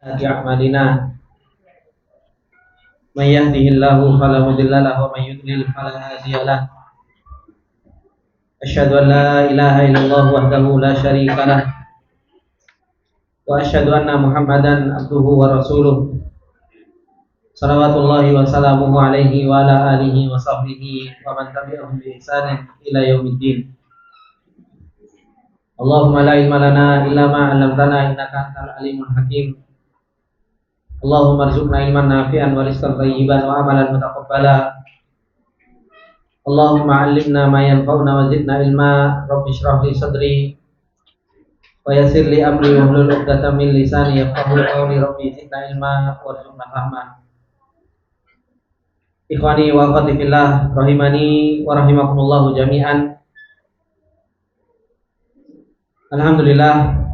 أعمالنا من يهده الله فلا مضل له ومن يضلل فلا هادي له أشهد أن لا إله إلا الله وحده لا شريك له وأشهد أن محمدا عبده ورسوله صلوات الله وسلامه عليه وعلى آله وصحبه ومن تبعهم بإحسان إلى يوم الدين. اللهم لا علم لنا إلا ما علمتنا إنك أنت العليم الحكيم. Allahumma arzuqna ilman nafi'an wa rizqan thayyiban wa amalan mutaqabbala. Allahumma 'allimna ma yanfa'una wa zidna ilma. Rabbi shrah li sadri wa yassir li amri wa hlul 'uqdatam min lisani yafqahu qawli. Rabbi zidna ilma warzuqna fahma. Ikhwani wa akhwati fillah rahimani wa rahimakumullah jami'an. Alhamdulillah,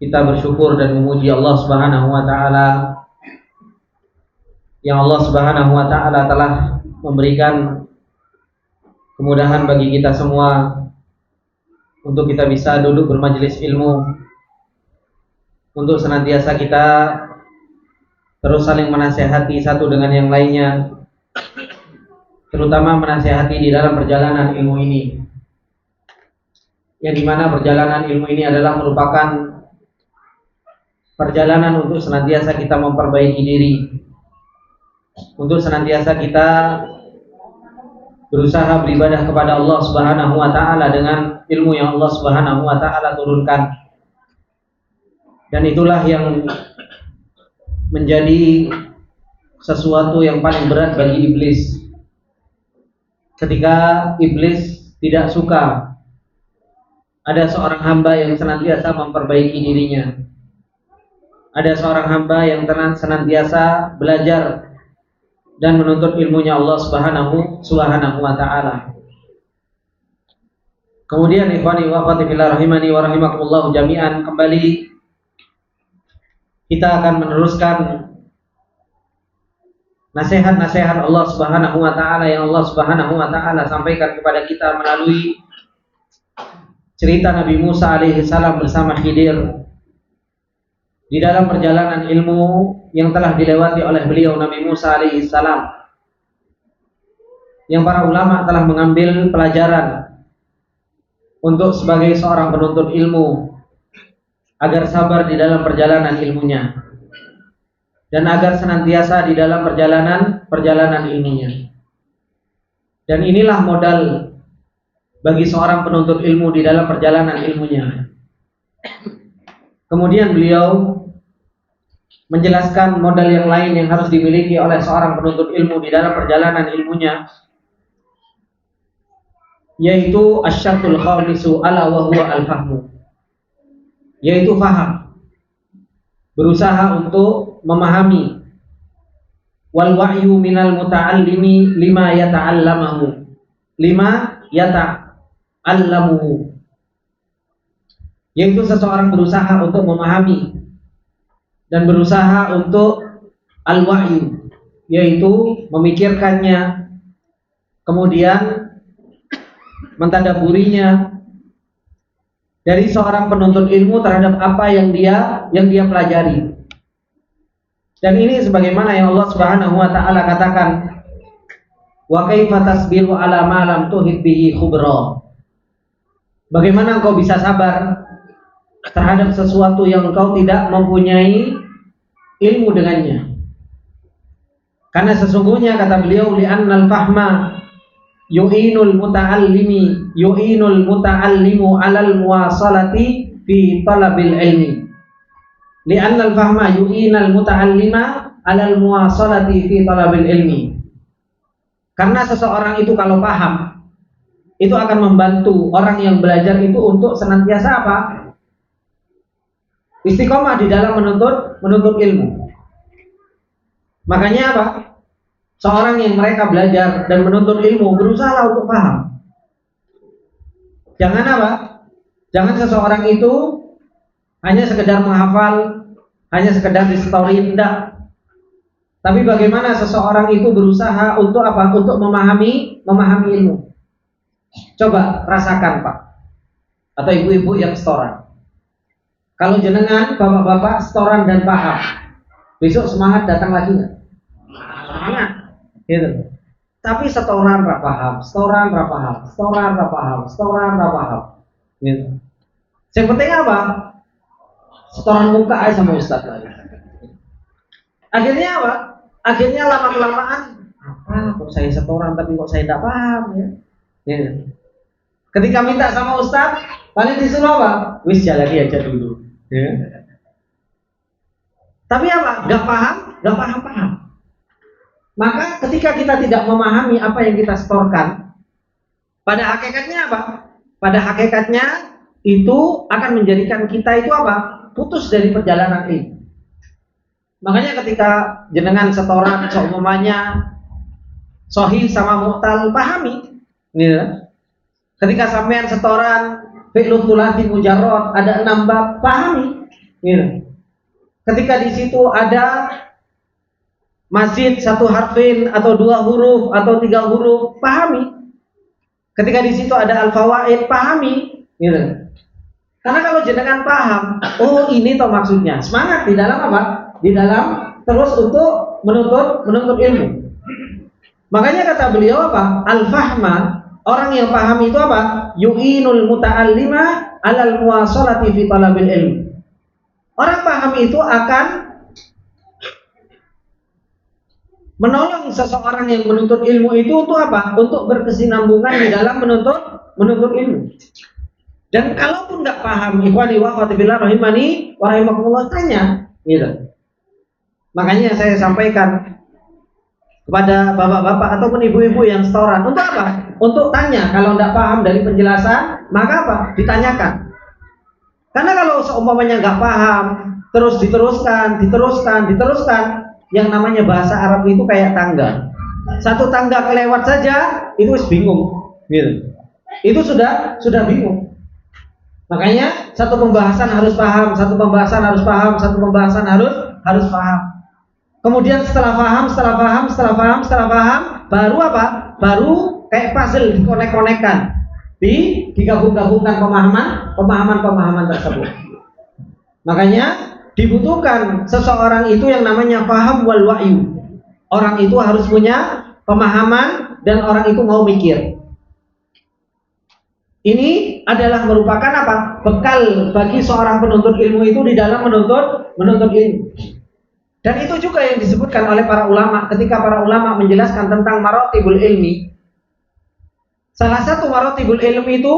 kita bersyukur dan memuji Allah Subhanahu wa taala yang Allah Subhanahu wa taala telah memberikan kemudahan bagi kita semua untuk kita bisa duduk bermajelis ilmu, untuk senantiasa kita terus saling menasihati satu dengan yang lainnya, terutama menasihati di dalam perjalanan ilmu ini, yang dimana perjalanan ilmu ini adalah merupakan perjalanan untuk senantiasa kita memperbaiki diri, untuk senantiasa kita berusaha beribadah kepada Allah Subhanahu wa taala dengan ilmu yang Allah Subhanahu wa taala turunkan. Dan itulah yang menjadi sesuatu yang paling berat bagi iblis. Ketika iblis tidak suka ada seorang hamba yang senantiasa memperbaiki dirinya, ada seorang hamba yang senantiasa belajar dan menuntut ilmunya Allah Subhanahu wa taala. Kemudian ikhwani wa akhwati fillah rahimani wa rahimakumullah jami'an, kembali kita akan meneruskan nasihat-nasihat Allah Subhanahu wa taala yang Allah Subhanahu wa taala sampaikan kepada kita melalui cerita Nabi Musa alaihi salam bersama Khidir di dalam perjalanan ilmu yang telah dilewati oleh beliau Nabi Musa alaihi salam, yang para ulama telah mengambil pelajaran untuk sebagai seorang penuntut ilmu agar sabar di dalam perjalanan ilmunya dan agar senantiasa di dalam perjalanan ilmunya. Dan inilah modal bagi seorang penuntut ilmu di dalam perjalanan ilmunya. Kemudian beliau menjelaskan modal yang lain yang harus dimiliki oleh seorang penuntut ilmu di dalam perjalanan ilmunya, yaitu asyartul khamisu ala wa huwa al-fahmu, yaitu faham, berusaha untuk memahami, wal wa'yu minal muta'allimi lima yata'allamuhu, yaitu seseorang berusaha untuk memahami dan berusaha untuk al-wa'yu, yaitu memikirkannya, kemudian mentadaburinya dari seorang penuntut ilmu terhadap apa yang dia pelajari. Dan ini sebagaimana yang Allah Subhanahu wa taala katakan, wa kaifa tasbiru ala ma lam tuhit bihi khubra. Bagaimana engkau bisa sabar terhadap sesuatu yang engkau tidak mempunyai ilmu dengannya? Karena sesungguhnya, kata beliau, li'annal fahma yu'inul muta'allimu 'alal muwasalati fi talabil ilmi. Li'annal fahma yu'inal muta'allima 'alal muwasalati fi talabil ilmi. Karena seseorang itu kalau paham, itu akan membantu orang yang belajar itu untuk senantiasa apa? Istiqomah di dalam menuntut ilmu. Makanya apa? Seorang yang mereka belajar dan menuntut ilmu berusaha untuk paham. Jangan apa? Jangan seseorang itu hanya sekedar menghafal, hanya sekedar distori, tidak. Tapi bagaimana seseorang itu berusaha untuk apa? Untuk memahami ilmu. Coba rasakan, Pak, atau ibu-ibu yang setoran. Kalau jenengan bapak-bapak setoran dan paham, besok semangat datang lagi nggak? Semangat, gitu. Tapi setoran ra paham, gitu. Yang penting apa? Setoran muka aja sama ustaz lagi. Akhirnya apa? Akhirnya lama kelamaan, apa kok saya setoran tapi kok saya tidak paham ya? Gitu. Ketika minta sama ustaz, paling disuruh apa? Wis jalani aja dulu. Ya. Tapi apa? Gak paham. Maka ketika kita tidak memahami apa yang kita setorkan, pada hakikatnya apa? Pada hakikatnya itu akan menjadikan kita itu apa? Putus dari perjalanan ini. Makanya ketika jenengan setoran seumpamanya sahih sama mu'tal, pahami. Ya. Ketika sampean setoran fi'lul thulathi mujarrad ada 6 bab, pahami. Gitu. Ketika di situ ada mazid 1 harfin atau 2 huruf atau 3 huruf, pahami. Ketika di situ ada al-fawaid, pahami. Gitu. Karena kalau jenengan paham, oh ini toh maksudnya. Semangat di dalam apa? Di dalam terus untuk menuntut ilmu. Makanya kata beliau apa? Al-fahma, orang yang paham itu apa? Yu'inul muta'allima 'alal muwasalati fi talabil ilm. Orang paham itu akan menolong seseorang yang menuntut ilmu itu untuk apa? Untuk berkesinambungan di dalam menuntut ilmu. Dan kalaupun nggak paham, ikhwani wa akhwati fillah rahimani wa rahimakumullah, tanya, gitu. Makanya saya sampaikan kepada bapak-bapak ataupun ibu-ibu yang setoran, untuk apa? Untuk tanya. Kalau tidak paham dari penjelasan, maka apa? Ditanyakan. Karena kalau seumpamanya nggak paham, terus diteruskan, yang namanya bahasa Arab itu kayak tangga. Satu tangga kelewat saja, itu bingung. Gitu. Itu sudah bingung. Makanya satu pembahasan harus paham, harus paham. Kemudian setelah paham, baru apa? Baru kayak puzzle dikonek-konekkan, digabung-gabungkan pemahaman tersebut. Makanya dibutuhkan seseorang itu yang namanya paham wal wa'yu. Orang itu harus punya pemahaman dan orang itu mau mikir. Ini adalah merupakan apa? Bekal bagi seorang penuntut ilmu itu di dalam menuntut ilmu. Dan itu juga yang disebutkan oleh para ulama ketika para ulama menjelaskan tentang maratibul ilmi. Salah satu maratibul ilmi itu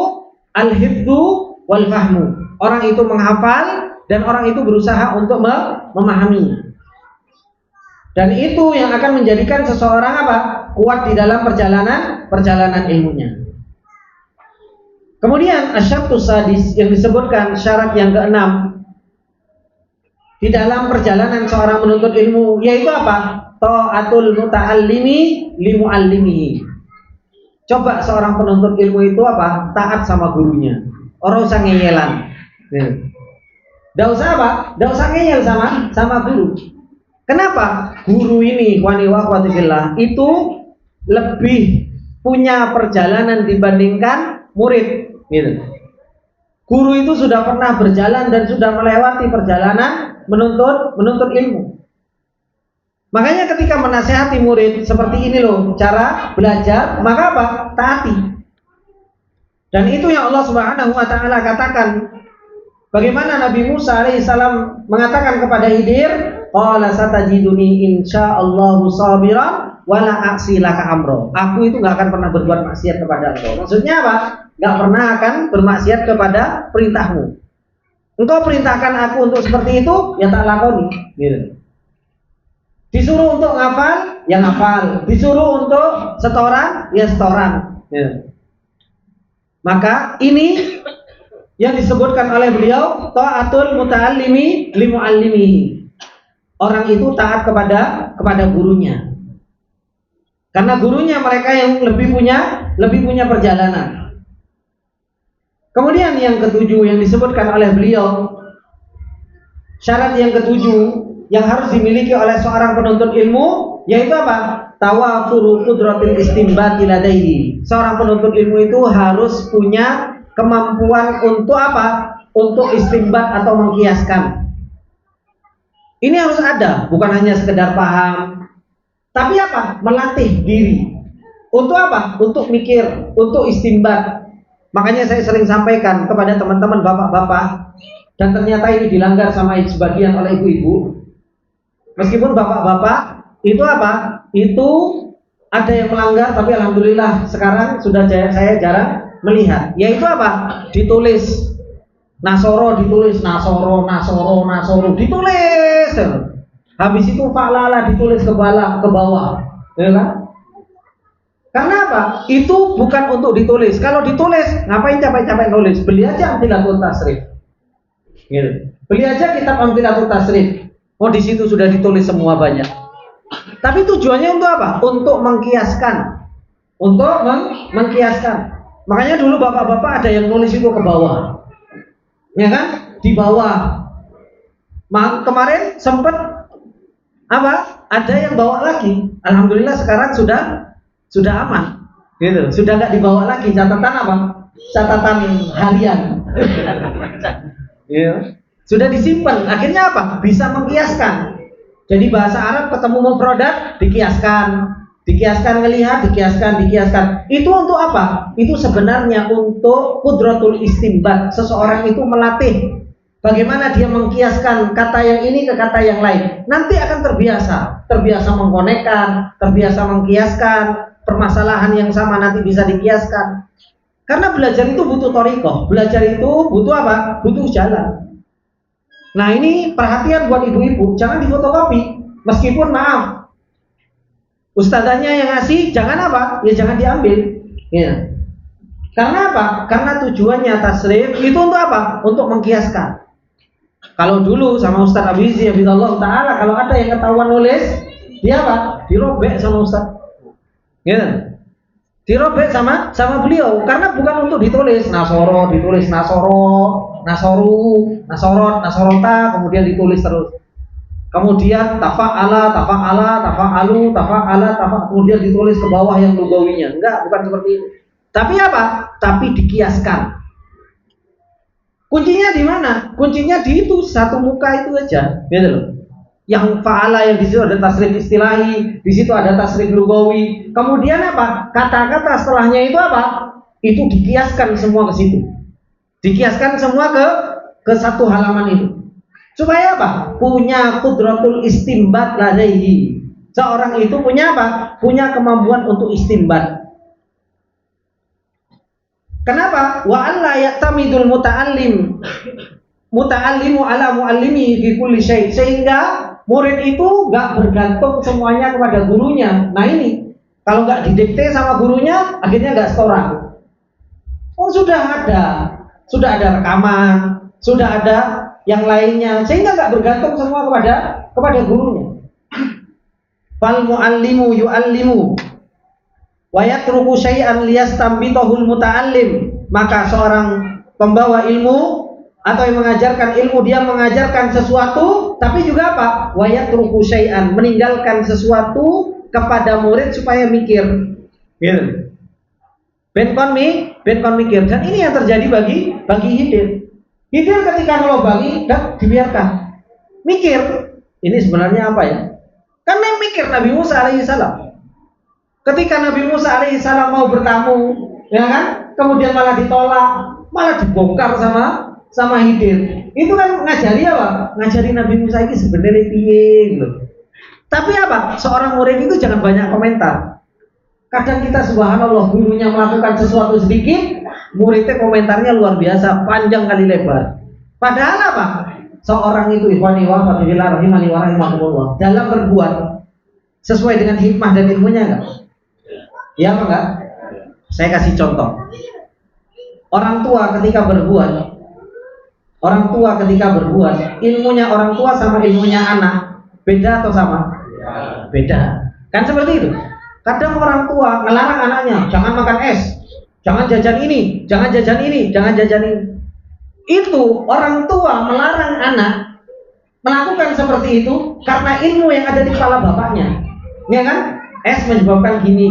al-hifdzu wal fahmu. Orang itu menghafal dan orang itu berusaha untuk memahami. Dan itu yang akan menjadikan seseorang apa? Kuat di dalam perjalanan ilmunya. Kemudian asyartus sadis yang disebutkan syarat yang keenam di dalam perjalanan seorang menuntut ilmu, yaitu apa? Ta'atul muta'allimi limu'allimihi. Coba seorang penuntut ilmu itu apa? Taat sama gurunya. Orang usah ngeyelan. Nggak usah apa? Nggak usah ngeyel sama guru. Kenapa? Guru ini wani wa akhwatillah itu lebih punya perjalanan dibandingkan murid. Gitu. Guru itu sudah pernah berjalan dan sudah melewati perjalanan menuntut ilmu. Makanya ketika menasehati murid seperti ini loh cara belajar, maka apa? Taati. Dan itu yang Allah Subhanahu wa taala katakan. Bagaimana Nabi Musa alaihissalam mengatakan kepada Khidir, qala satajiduni insyaallahu sabiran wala a'si laka amro. Aku itu enggak akan pernah berbuat maksiat kepada engkau. Maksudnya apa? Enggak pernah akan bermaksiat kepada perintahmu. Engkau perintahkan aku untuk seperti itu, ya tak lakoni. Gitu. Disuruh untuk ngafal, ya ngafal. Disuruh untuk setoran, ya setoran. Gitu. Maka ini yang disebutkan oleh beliau ta'atul muta'allimi limu'allimihi. Orang itu taat kepada gurunya. Karena gurunya mereka yang lebih punya perjalanan. Kemudian yang ketujuh yang disebutkan oleh beliau, syarat yang ketujuh yang harus dimiliki oleh seorang penuntut ilmu, yaitu apa? Tawafuru qudratil istinbati ladaihi. Seorang penuntut ilmu itu harus punya kemampuan untuk apa? untuk istinbat atau mengkiaskan. Ini harus ada, bukan hanya sekedar paham, tapi apa? Melatih diri. Untuk apa? Untuk mikir, untuk istinbat. Makanya saya sering sampaikan kepada teman-teman bapak-bapak, dan ternyata ini dilanggar sama sebagian oleh ibu-ibu. Meskipun bapak-bapak itu apa? Itu ada yang melanggar, tapi alhamdulillah sekarang sudah saya jarang melihat. Yaitu apa? Ditulis Nasoro, ditulis Nasoro, ditulis. Habis itu Fa'lala ditulis ke bawah, ya kan? Karena apa? Itu bukan untuk ditulis. Kalau ditulis, ngapain capek-capek nulis? Beli aja Amtilatul Tasrif. Gitu. Beli aja kitab Amtilatul Tasrif. Oh, di situ sudah ditulis semua banyak. Tapi tujuannya untuk apa? Untuk mengkiaskan. Untuk mengkiaskan. Makanya dulu bapak-bapak ada yang nulis itu ke bawah. Ya kan? Di bawah. Kemarin sempat apa? Ada yang bawa lagi. Alhamdulillah sekarang sudah aman. Gitu. Sudah enggak dibawa lagi catatan apa? Catatan harian. Ya. Sudah disimpan. Akhirnya apa? Bisa mengkiaskan. Jadi bahasa Arab ketemu mufradat dikiaskan, ngelihat, dikiaskan. Itu untuk apa? Itu sebenarnya untuk qudratul istinbat. Seseorang itu melatih bagaimana dia mengkiaskan kata yang ini ke kata yang lain. Nanti akan terbiasa mengkonekkan, terbiasa mengkiaskan permasalahan yang sama nanti bisa dikiaskan. Karena belajar itu butuh thariqah, belajar itu butuh apa? Butuh jalan. Nah ini perhatian buat ibu-ibu, jangan difotokopi. Meskipun maaf, ustazahnya yang ngasih, jangan apa? Ya jangan diambil. Ya. Karena apa? Karena tujuannya tasrif itu untuk apa? Untuk mengkiaskan. Kalau dulu sama Ustaz Abizi Abidallah Ta'ala, kalau ada yang ketahuan nulis, dia apa? Dirobek sama Ustaz. Ya. Dirobek sama beliau. Karena bukan untuk ditulis Nasoro, ditulis Nasoro, Nasoru, Nasorot, Nasorota, kemudian ditulis terus. Kemudian tafa'ala, kemudian ditulis ke bawah yang lugawinya. Enggak, bukan seperti itu. Tapi apa? Tapi dikiaskan. Kuncinya di mana? Kuncinya di itu satu muka itu aja, gitu loh. Yang fa'ala yang di situ ada tasrif istilahi, di situ ada tasrif lugawi. Kemudian apa? Kata-kata setelahnya itu apa? Itu dikiaskan semua ke situ. Dikiaskan semua ke satu halaman itu. Supaya apa? Punya qudratul istinbat ladaihi. Seorang itu punya apa? Punya kemampuan untuk istinbat. Kenapa? Wa an la ya'tamidul muta'allimu ala muallimi fi kulli syai'. Sehingga murid itu enggak bergantung semuanya kepada gurunya. Nah ini, kalau enggak didikte sama gurunya, akhirnya enggak setoran. Oh sudah ada rekaman, sudah ada yang lainnya, sehingga enggak bergantung semua kepada gurunya. Fal muallimu yuallimu wa yatruku syai'an liyastambitahul muta'allim. Maka seorang pembawa ilmu atau yang mengajarkan ilmu, dia mengajarkan sesuatu, tapi juga apa? Wa yatruku syai'an, meninggalkan sesuatu kepada murid supaya mikir. Gitu. Ben kon mikir. Dan ini yang terjadi bagi Khidir. Khidir ketika ngelobangi dan dibiarkan mikir, ini sebenarnya apa ya? Kan yang mikir Nabi Musa alaihissalam. Ketika Nabi Musa alaihissalam mau bertamu, ya kan? Kemudian malah ditolak, malah dibongkar sama Khidir. Itu kan ngajari apa? Ngajari Nabi Musa ini sebenarnya piye gitu. Tapi apa? Seorang murid itu jangan banyak komentar. Kadang kita subhanallah, gurunya melakukan sesuatu sedikit, muridnya komentarnya luar biasa, panjang kali lebar. Padahal apa? Seorang itu ikhwani wa akhwati rahimani wa rahimakumullah, dalam berbuat sesuai dengan hikmah dan ilmunya enggak? Ya apa enggak? Saya kasih contoh. Orang tua ketika berbuat, ilmunya orang tua sama ilmunya anak beda atau sama? Beda. Kan seperti itu. Kadang orang tua ngelarang anaknya, jangan makan es, jangan jajan ini, jangan jajan ini, jangan jajan ini. Itu orang tua melarang anak melakukan seperti itu karena ilmu yang ada di kepala bapaknya. Ya kan? Es menyebabkan gini.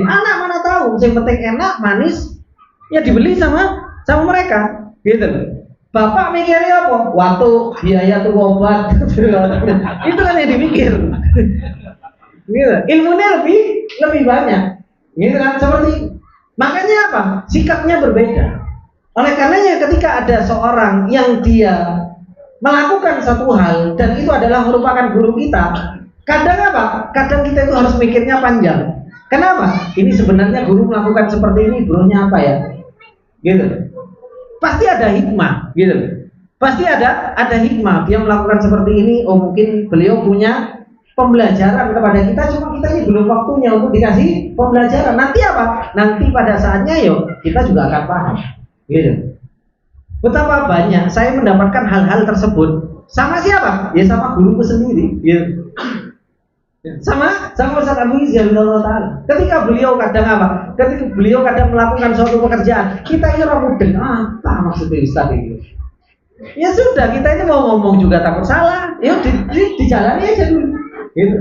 Anak mana tahu, yang penting enak, manis, ya dibeli sama mereka, gitu loh. Bapak mikirnya apa? Waktu biaya tuh obat. Itu kan yang dipikir. Gitu. Ilmunya lebih banyak. Gitu kan seperti makanya apa? Sikapnya berbeda. Oleh karenanya ketika ada seorang yang dia melakukan satu hal dan itu adalah merupakan guru kita, kadang apa? Kadang kita itu harus mikirnya panjang. Kenapa? Ini sebenarnya guru melakukan seperti ini, gurunya apa ya? Gitu. Pasti ada hikmah, gitu. Pasti ada hikmah. Dia melakukan seperti ini, oh mungkin beliau punya pembelajaran kepada kita, cuma kita ini belum waktunya untuk dikasih pembelajaran. Nanti apa? Nanti pada saatnya kita juga akan paham. Gitu. Betapa banyak saya mendapatkan hal-hal tersebut sama siapa? Ya sama guruku sendiri. Gitu. Sama Ustaz Abu Izz Ta'ala. Ketika beliau kadang apa? Ketika beliau kadang melakukan suatu pekerjaan, kita ini orang mudeng, apa maksudnya Ustaz itu? Ya sudah, kita ini mau ngomong juga takut salah. Ya dijalani aja dulu. Gitu.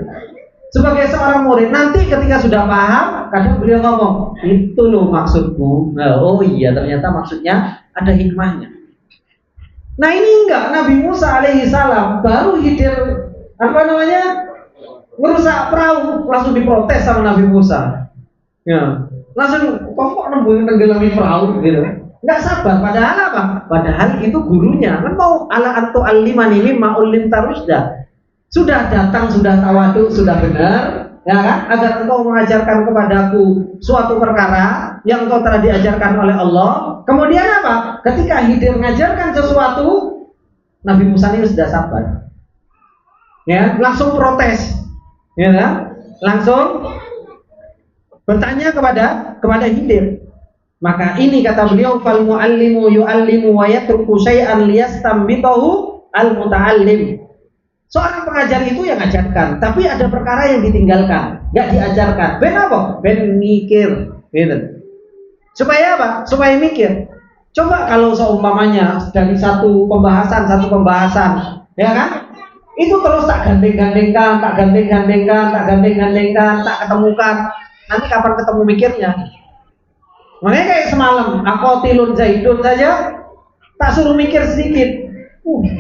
Sebagai seorang murid, nanti ketika sudah paham, kadang beliau ngomong, itu loh maksudku. Nah, oh iya, ternyata maksudnya ada hikmahnya. Nah ini enggak, Nabi Musa alaihi salam baru hidir merusak perahu, langsung diprotes sama Nabi Musa. Ya, langsung kok nembuhin tenggelami perahu gitu. Enggak sabar, padahal apa? Padahal itu gurunya. Kan mau ala antu alimani mimma ulim tarusda. Sudah datang, sudah tawadu, sudah benar, ya kan? Agar engkau mengajarkan kepadaku suatu perkara yang engkau telah diajarkan oleh Allah. Kemudian apa? Ketika Khidir mengajarkan sesuatu, Nabi Musa ini sudah sabar. Ya, langsung protes. Ya kan? Langsung bertanya kepada Khidir. Maka ini kata beliau, fal muallimu yuallimu wa yatruku syai'an liyastambitahu al muta'allim. Seorang pengajar itu yang ngajarkan, tapi ada perkara yang ditinggalkan, nggak diajarkan. Ben apa? Ben mikir, gitu. Supaya apa? Supaya mikir. Coba kalau seumpamanya dari satu pembahasan, ya kan? Itu terus tak gandeng-gandengkan, tak ketemukan. Nanti kapan ketemu mikirnya? Makanya kayak semalam, aqatilun Zaidun saja tak suruh mikir sedikit.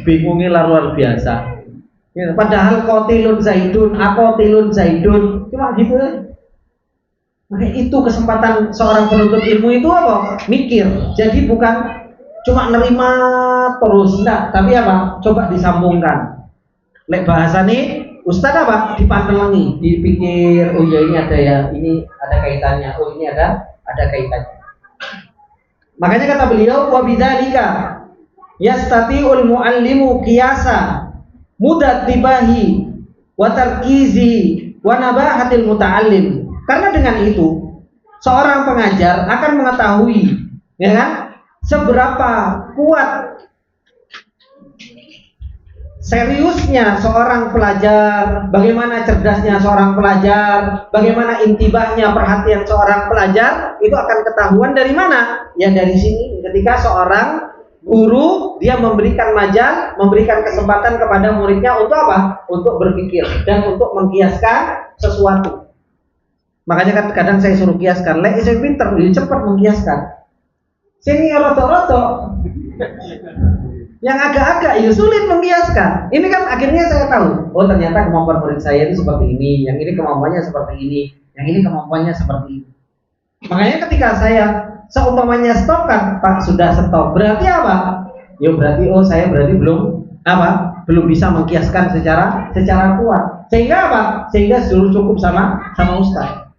Bingungnya luar biasa. Ya, padahal qatilun Zaidun, cuma gitu. Makanya itu kesempatan seorang penuntut ilmu itu apa? Mikir. Jadi bukan cuma nerima terus, enggak, tapi apa? Coba disambungkan. Lek bahasa nih, Ustaz apa? Dipantelengi, dipikir, oh ya ini ada ya, ini ada kaitannya, oh ini ada kaitannya. Makanya kata beliau, wa bidzalika yastati'ul muallimu qiyasa mudat tibahi wa tarkizi wa nabahatil muta'allim. Karena dengan itu seorang pengajar akan mengetahui, ya kan, seberapa kuat seriusnya seorang pelajar, bagaimana cerdasnya seorang pelajar, bagaimana intibahnya perhatian seorang pelajar, itu akan ketahuan dari mana? Ya dari sini, ketika seorang guru dia memberikan majal, memberikan kesempatan kepada muridnya untuk apa? Untuk berpikir dan untuk mengkiaskan sesuatu. Makanya kadang saya suruh kiaskan. Lek saya pinter, dia cepat mengkiaskan. Sini roto-roto, yang agak-agak ya sulit mengkiaskan. Ini kan akhirnya saya tahu, oh ternyata kemampuan murid saya itu seperti ini, yang ini kemampuannya seperti ini, yang ini kemampuannya seperti ini. Makanya ketika saya seumpamanya stop kan, Pak sudah stop. Berarti apa? Ya berarti saya belum bisa mengkiaskan secara kuat. Sehingga apa? Sehingga suruh cukup sama Ustaz.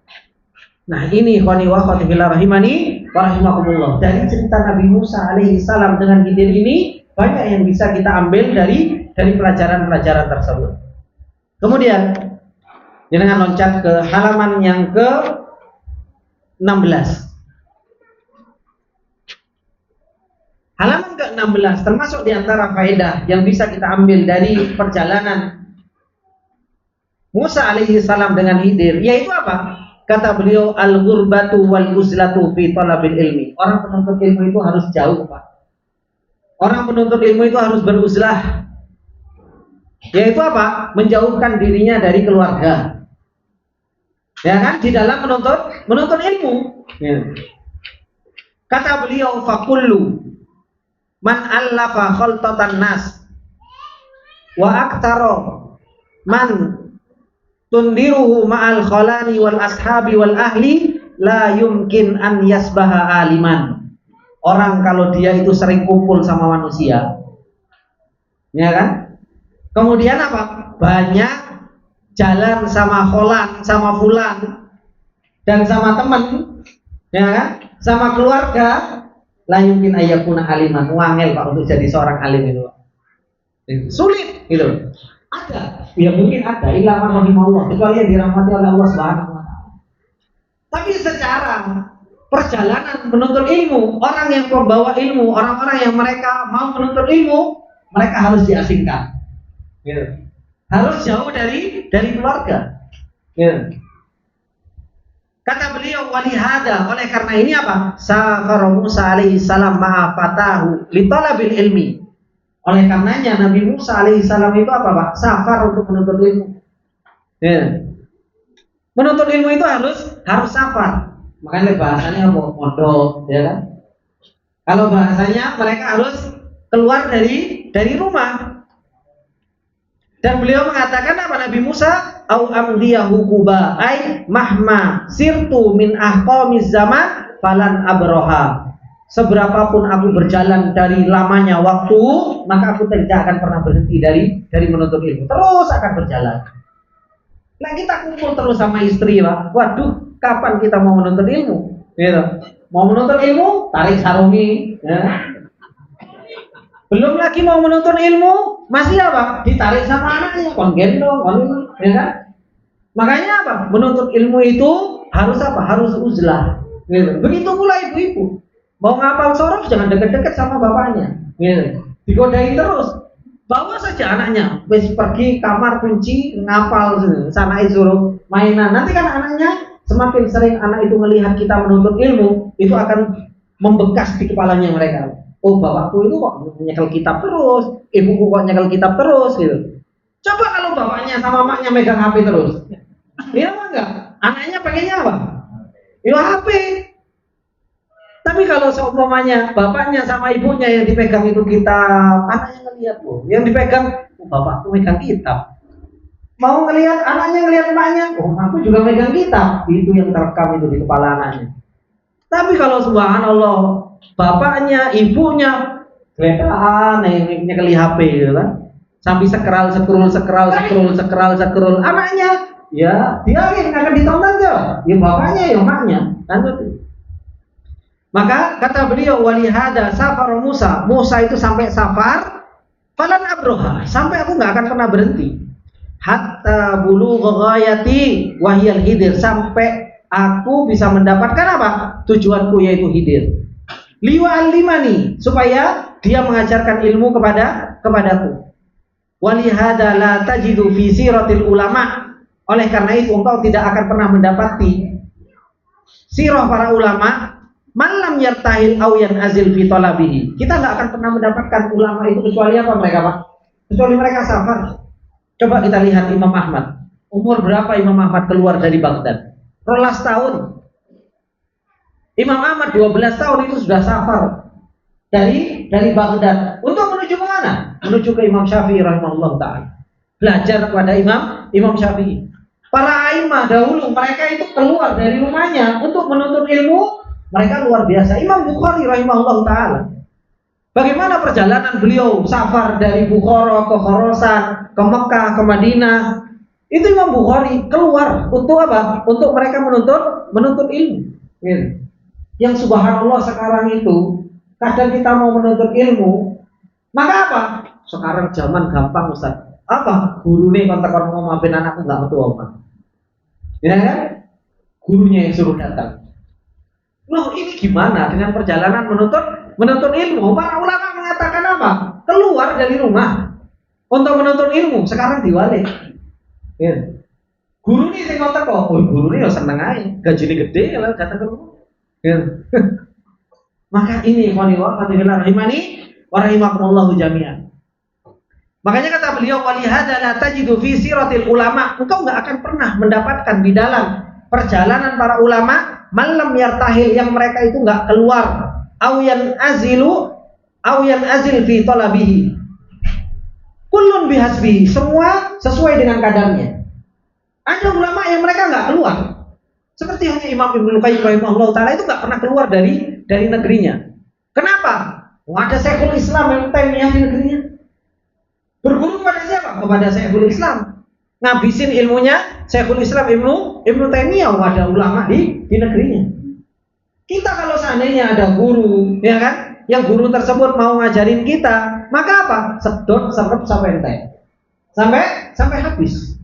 Nah ini ikhwani wa akhwati fillah rahimani wa rahimakumullah. Dari cerita Nabi Musa alaihi salam dengan Khidir ini banyak yang bisa kita ambil dari pelajaran-pelajaran tersebut. Kemudian jangan loncat ke halaman yang ke 16. Halaman ke-16 termasuk di antara faedah yang bisa kita ambil dari perjalanan Musa alaihi salam dengan Khidir, yaitu apa? Kata beliau, al-ghurbatu wal uzlatu fi talabil ilmi. Orang penuntut ilmu itu harus jauh, Pak. Orang penuntut ilmu itu harus beruzlah. Yaitu apa? Menjauhkan dirinya dari keluarga. Ya kan? Di dalam menuntut ilmu. Ya. Kata beliau, fakullu man allafa khaltatan nas wa aktaro man tundiruhu ma'al khalani wal ashabi wal ahli la yumkin an yasbaha aliman. Orang kalau dia itu sering kumpul sama manusia, ya kan? Kemudian apa? Banyak jalan sama kholan, sama fulan, dan sama teman, ya kan? Sama keluarga, la yumkin ayyakuna aliman. Wangel Pak untuk jadi seorang alim itu. Sulit gitu. Ada, ya mungkin ada, illa man rahimahullah, kecuali yang dirahmati oleh Allah Subhanahu wa taala. Tapi secara perjalanan menuntut ilmu, orang yang membawa ilmu, orang-orang yang mereka mau menuntut ilmu, mereka harus diasingkan. Gitu. Harus jauh dari keluarga. Gitu. Kata beliau walihada, oleh karena ini apa? Safar Musa alaihi salam ma'a fatahu li talabil ilmi. Oleh karenanya Nabi Musa alaihissalam itu apa Pak? Safar untuk menuntut ilmu. Ya. Menuntut ilmu itu harus safar. Makanya bahasanya apa? Mondok, ya kan? Kalau bahasanya mereka harus keluar dari rumah. Dan beliau mengatakan apa Nabi Musa? Au amdiyahu kuba ai mahma sirtu min ahqamiz zaman falan abroha. Seberapapun aku berjalan dari lamanya waktu, maka aku tidak akan pernah berhenti dari menuntut ilmu. Terus akan berjalan. Nah kita kumpul terus sama istri Pak. Waduh, kapan kita mau menuntut ilmu? Gitu. Mau menuntut ilmu, tarik sarungi. Ya. Belum lagi mau menuntut ilmu, masih apa? Ditarik sama anaknya, kon gendong, ya kan? Makanya apa? Menuntut ilmu itu harus apa? Harus uzlah. Gitu. Begitu pula ibu-ibu. Mau ngapal sorof jangan deket-deket sama bapaknya, gitu. Digodain terus. Bawa saja anaknya, wis pergi kamar kunci ngapal sana suruh mainan. Nanti kan anaknya semakin sering anak itu melihat kita menuntut ilmu, itu akan membekas di kepalanya mereka. Oh bapakku itu kok nyekel kitab terus, ibuku kok nyekel kitab terus, gitu. Coba kalau bapaknya sama maknya megang HP terus, iya enggak? Anaknya pengennya apa? Ya HP. Tapi kalau seumpamanya bapaknya sama ibunya yang dipegang itu kitab, anaknya ngelihat loh. Yang dipegang, bapakku megang kitab. Mau ngelihat anaknya ngelihat emaknya, aku juga megang kitab. Itu yang terekam itu di kepala anaknya. Tapi kalau subhanallah, bapaknya, ibunya kelihatan nyekeli HP gitu kan. Sambil scroll. Anaknya, ya dia akan ditonton aja. Ya bapaknya, ya emaknya. Kan itu. Maka kata beliau walihada safar Musa itu sampai safar falan abroha, sampai aku nggak akan pernah berhenti hatta bulu ghayati wahyal hidir, sampai aku bisa mendapatkan apa tujuanku yaitu hidir liwa alimani, supaya dia mengajarkan ilmu kepadaku. Walihada la tajidu fi siratil ulama, oleh karena itu engkau tidak akan pernah mendapati sirah para ulama malam yartahil awiyan azil fi talabihi. Kita nggak akan pernah mendapatkan ulama itu kecuali apa mereka Pak? Kecuali mereka safar. Coba kita lihat Imam Ahmad. Umur berapa Imam Ahmad keluar dari Baghdad? 12 tahun. Imam Ahmad 12 tahun itu sudah safar dari Baghdad untuk menuju ke mana? Menuju ke Imam Syafi'i rahimahullah taala. Belajar kepada Imam Syafi'i. Para a'immah dahulu mereka itu keluar dari rumahnya untuk menuntut ilmu. Mereka luar biasa. Imam Bukhari rahimahullah ta'ala, bagaimana perjalanan beliau safar dari Bukhara ke Khorasan, ke Mekah, ke Madinah. Itu Imam Bukhari keluar untuk apa? Untuk mereka menuntut ilmu. Yang subhanallah sekarang itu kadang kita mau menuntut ilmu, maka apa? Sekarang zaman gampang Ustaz. Apa? Gurune kontak-kontak mau maafin anakku enggak metu omah. Ya kan? Gurunya yang suruh datang. Loh ini gimana dengan perjalanan menuntut ilmu? Para ulama mengatakan apa? Keluar dari rumah untuk menuntut ilmu. Sekarang diwalik. Ya. Guru ini sing ngotek kok. Oh, guru ini seneng aja. Gajinya gede kalau datang ke rumah. Ya. Maka ini rahimani wa rahimakumullah jami'an. Makanya kata beliau walihada la tajidu fi siratil ulama. Engkau enggak akan pernah mendapatkan di dalam perjalanan para ulama malam yartahil, yang mereka itu enggak keluar, awiyan azilu, Aw yanazil fi talabihi. Kullun bihasbihi, semua sesuai dengan kadarnya. Ada ulama yang mereka nggak keluar. Seperti hanya Imam Ibnu Qayyim rahimahullah taala itu nggak pernah keluar dari negerinya. Kenapa? Ada Syekhul Islam yang Taimiyah di negerinya. Berguru kepada siapa? Kepada Syekhul Islam. Ngabisin ilmunya Syekhul Islam Ibnu Taimiyah. Ada ulama di negerinya. Kita kalau seandainya ada guru, ya kan? Yang guru tersebut mau ngajarin kita, maka apa? Sedot, serep sampai entek. Sampai habis.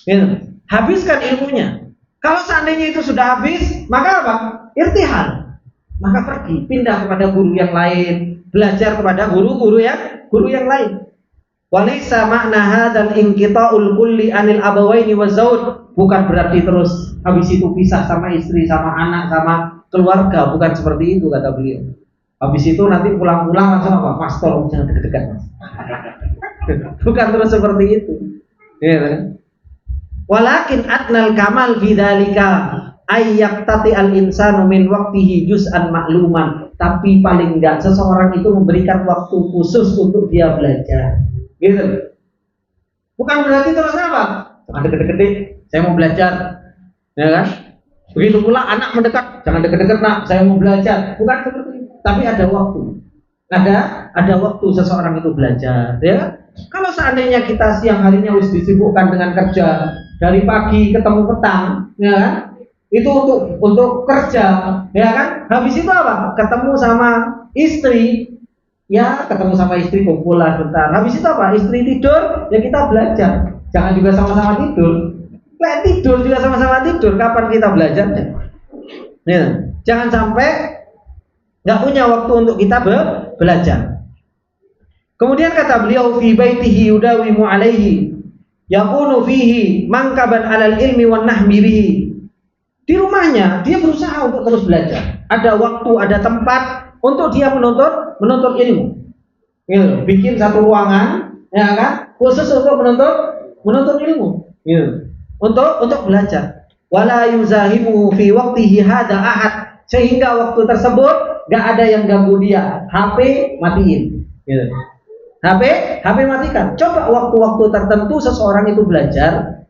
Gitu. Habiskan ilmunya. Kalau seandainya itu sudah habis, maka apa? Irtihal. Maka pergi, pindah kepada guru yang lain, belajar kepada guru yang lain. Walaysa makna hadzal inqita'ul kulli anil abawaini wazauj, bukan berarti terus habis itu pisah sama istri, sama anak, sama keluarga, bukan seperti itu kata beliau. Habis itu nanti pulang-pulang langsung apa? Mas tolong jangan dekat-dekat mas. Bukan terus seperti itu. Ya, kan? Walakin adnal kamal bidzalika ayyaqtati al-insanu min waqtihi juz'an ma'luman. Tapi paling enggak seseorang itu memberikan waktu khusus untuk dia belajar. Gitu. Bukan berarti terus apa? Jangan deket-deket, saya mau belajar. Ya kan? Begitu pula anak mendekat, jangan deket-deket nak, saya mau belajar. Bukan seperti itu. Tapi ada waktu. Ada waktu seseorang itu belajar, ya. Kalau seandainya kita siang harinya harus disibukkan dengan kerja dari pagi ketemu petang, ya kan? Itu untuk kerja, ya kan? Habis itu apa? Ketemu sama istri, ya ketemu sama istri kumpul lah bentar. Habis itu apa? Istri tidur, ya kita belajar. Jangan juga sama-sama tidur. Tidur juga sama-sama tidur. Kapan kita belajar? Ya. Jangan sampai nggak punya waktu untuk kita belajar. Kemudian kata beliau, fi baitihi yudawimu alaihi yakunu fihi mangkaban alal ilmi wan nahmirihi. Di rumahnya dia berusaha untuk terus belajar. Ada waktu, ada tempat untuk dia menuntut ilmu. Gitu. Bikin satu ruangan, ya kan, khusus untuk menuntut ilmu. Gitu. Untuk belajar. Wala yuzahimu fi waqtihi hada ahad, sehingga waktu tersebut gak ada yang ganggu dia. HP matiin. Gitu. HP matikan. Coba waktu-waktu tertentu seseorang itu belajar.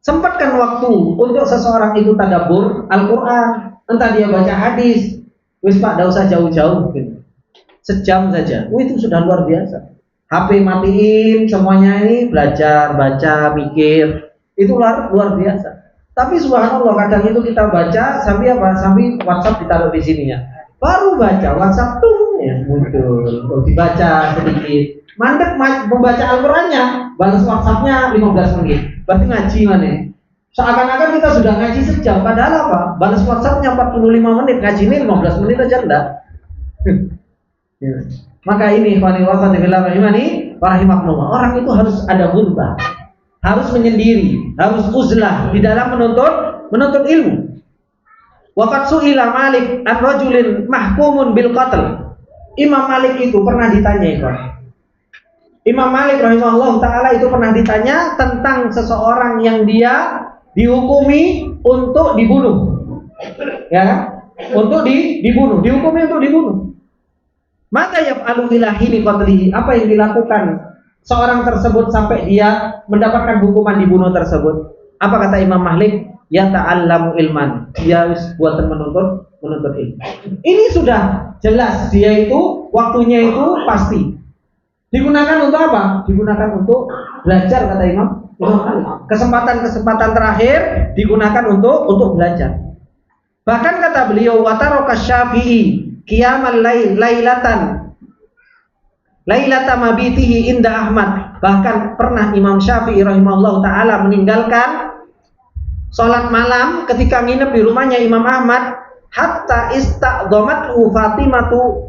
Sempatkan waktu untuk seseorang itu tadabbur Al-Quran, entah dia baca hadis. Wis Pak, gak usah jauh-jauh gitu. Sejam saja. Itu sudah luar biasa. HP matiin, semuanya ini belajar, baca, mikir. Itu luar biasa. Tapi subhanallah kadang itu kita baca sampai WhatsApp ditaruh di sini ya. Baru baca WhatsApp tuh ya muncul. Dibaca sedikit. Mandek membaca Al-Qurannya, balas WhatsApp-nya 15 menit. Berarti ngaji mana? Seakan-akan kita sudah ngaji sejam, padahal apa? Balas WhatsApp-nya 45 menit, ngaji ini 15 menit aja enggak. Ya. Maka ini orang itu harus ada ghurba, harus menyendiri, harus uzlah di dalam menuntut ilmu. Waqad su'ila Malik an rajulin mahkumun bil qatl. Imam Malik itu pernah ditanya itu. Imam Malik rahimahullah taala itu pernah ditanya tentang seseorang yang dia dihukumi untuk dibunuh. Ya, untuk dihukumi untuk dibunuh. Maka yaf'alu ila hini qatlihi, apa yang dilakukan seorang tersebut sampai dia mendapatkan hukuman dibunuh tersebut? Apa kata Imam Malik? Ya ta'allamu ilman, dia buatan menuntut ilmu. Ini sudah jelas, dia itu waktunya itu pasti. Digunakan untuk apa? Digunakan untuk belajar kata Imam Malik. Kesempatan terakhir digunakan untuk belajar. Bahkan kata beliau, wataraka Syafi'i qiyamal lailata mabitihi inda Ahmad. Bahkan pernah Imam Syafi'i rahimahullah taala meninggalkan salat malam ketika nginep di rumahnya Imam Ahmad hatta istaqdamathu Fatimatu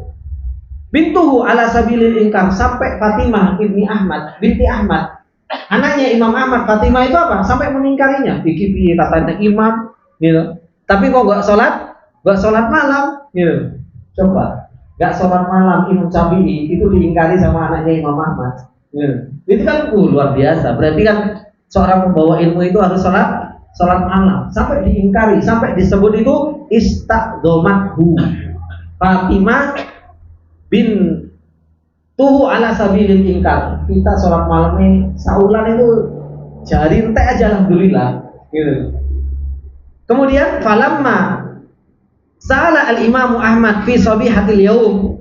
bintuhu ala sabilil inkar, sampai Fatimah binti Ahmad, anaknya Imam Ahmad, Fatimah itu apa? Sampai mengingkarinya. Piye katanya imam gitu. Tapi kok enggak salat malam gitu. Coba, enggak salat malam Imam Syafi'i itu diingkari sama anaknya Imam Ahmad. Gitu. Itu kan luar biasa. Berarti kan seorang membawa ilmu itu harus salat malam, sampai diingkari, sampai disebut itu istaqdomathu Fatimah tuhu ala sabilil inkar. Kita sholat malam ini saulan itu jari entek aja alhamdulillah gitu. Kemudian falamma sa'ala al-Imam Ahmad fi sabihatil yaum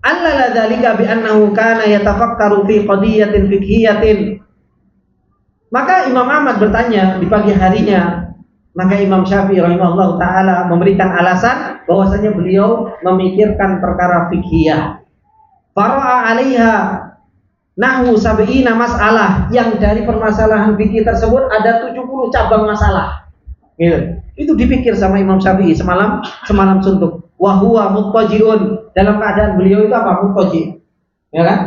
allala dzalika bi annahu kana yatafakkaru fi qadiyatin fikhiyatin. Maka Imam Ahmad bertanya di pagi harinya, maka Imam Syafi'i rahimahullah ta'ala memberikan alasan bahwasanya beliau memikirkan perkara fikhiyah. Fara'a 'alaiha nahwu sab'ina mas'alah, yang dari permasalahan fikih tersebut ada 70 cabang masalah. Gitu. Itu dipikir sama Imam Syafi'i semalam suntuk. Wa huwa muttaji'un, dalam keadaan beliau itu apa? Muttaji'. Ya kan?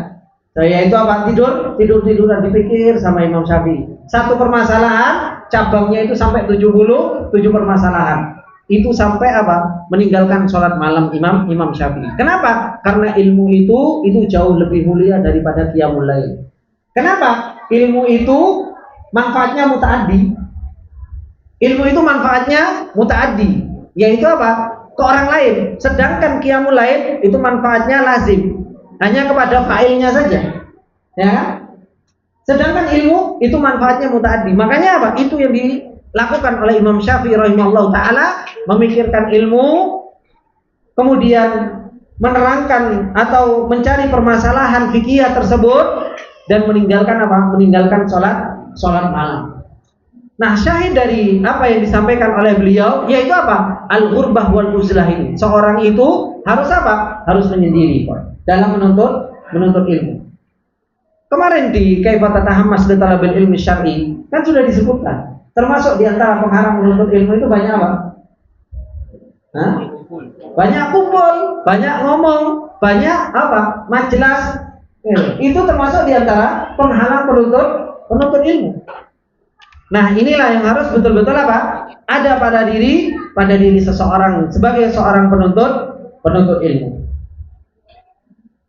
Saya itu apa? Tidur-tiduran dipikir sama Imam Syafi'i. Satu permasalahan cabangnya itu sampai 77 permasalahan. Itu sampai apa? Meninggalkan sholat malam Imam Syafi'i. Kenapa? Karena ilmu itu jauh lebih mulia daripada qiyamul lail. Kenapa? Ilmu itu manfaatnya mutaaddi. Ilmu itu manfaatnya mutaaddi, yaitu apa? Ke orang lain. Sedangkan qiyamul lail itu manfaatnya lazim, hanya kepada fa'ilnya saja. Ya. Sedangkan ilmu itu manfaatnya mutaaddi. Makanya apa? Itu yang dilakukan oleh Imam Syafi'i rahimahullah ta'ala, memikirkan ilmu, kemudian menerangkan atau mencari permasalahan fikih tersebut, dan meninggalkan apa? Meninggalkan sholat malam. Nah, syahid dari apa yang disampaikan oleh beliau yaitu apa? Al-ghurbah wal uzlah ini. Seorang itu harus apa? Harus menyendiri dalam menuntut ilmu. Kemarin di Kaifa Tatahammas li Talabil Ilmi Syar'i kan sudah disebutkan. Termasuk di antara penghalang menuntut ilmu itu banyak apa? Hah? Banyak kumpul, banyak ngomong, banyak apa? Majelis. Itu termasuk di antara penghalang penuntut ilmu. Nah, inilah yang harus betul-betul apa? Ada pada diri seseorang sebagai seorang penuntut ilmu.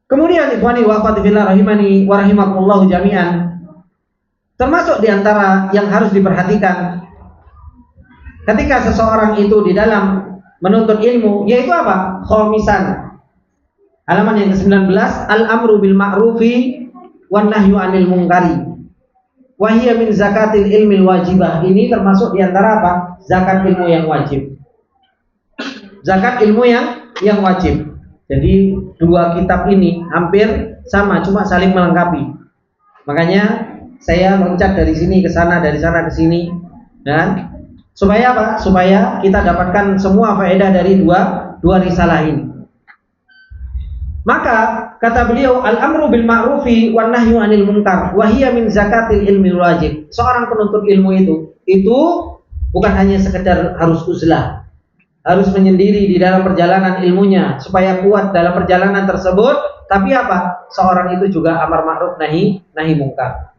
Kemudian ikhwani wa akhwati fillah rahimani wa rahimakumullah jami'an, termasuk di antara yang harus diperhatikan ketika seseorang itu di dalam menuntut ilmu yaitu apa? Khamisan. Halaman yang ke-19, al-amru bil ma'rufi wan nahyu 'anil munkari. Wahiyya min zakatil ilmil wajibah. Ini termasuk diantara apa? Zakat ilmu yang wajib. Zakat ilmu yang wajib. Jadi dua kitab ini hampir sama, cuma saling melengkapi. Makanya saya loncat dari sini ke sana, dari sana ke sini, dan supaya apa? Supaya kita dapatkan semua faedah dari dua risalah ini. Maka kata beliau, al-amru bil ma'rufi wan nahyu 'anil munkar wa hiya min zakatil ilmi wajib. Seorang penuntut ilmu itu bukan hanya sekedar harus uzlah, harus menyendiri di dalam perjalanan ilmunya supaya kuat dalam perjalanan tersebut, tapi apa? Seorang itu juga amar ma'ruf nahi munkar.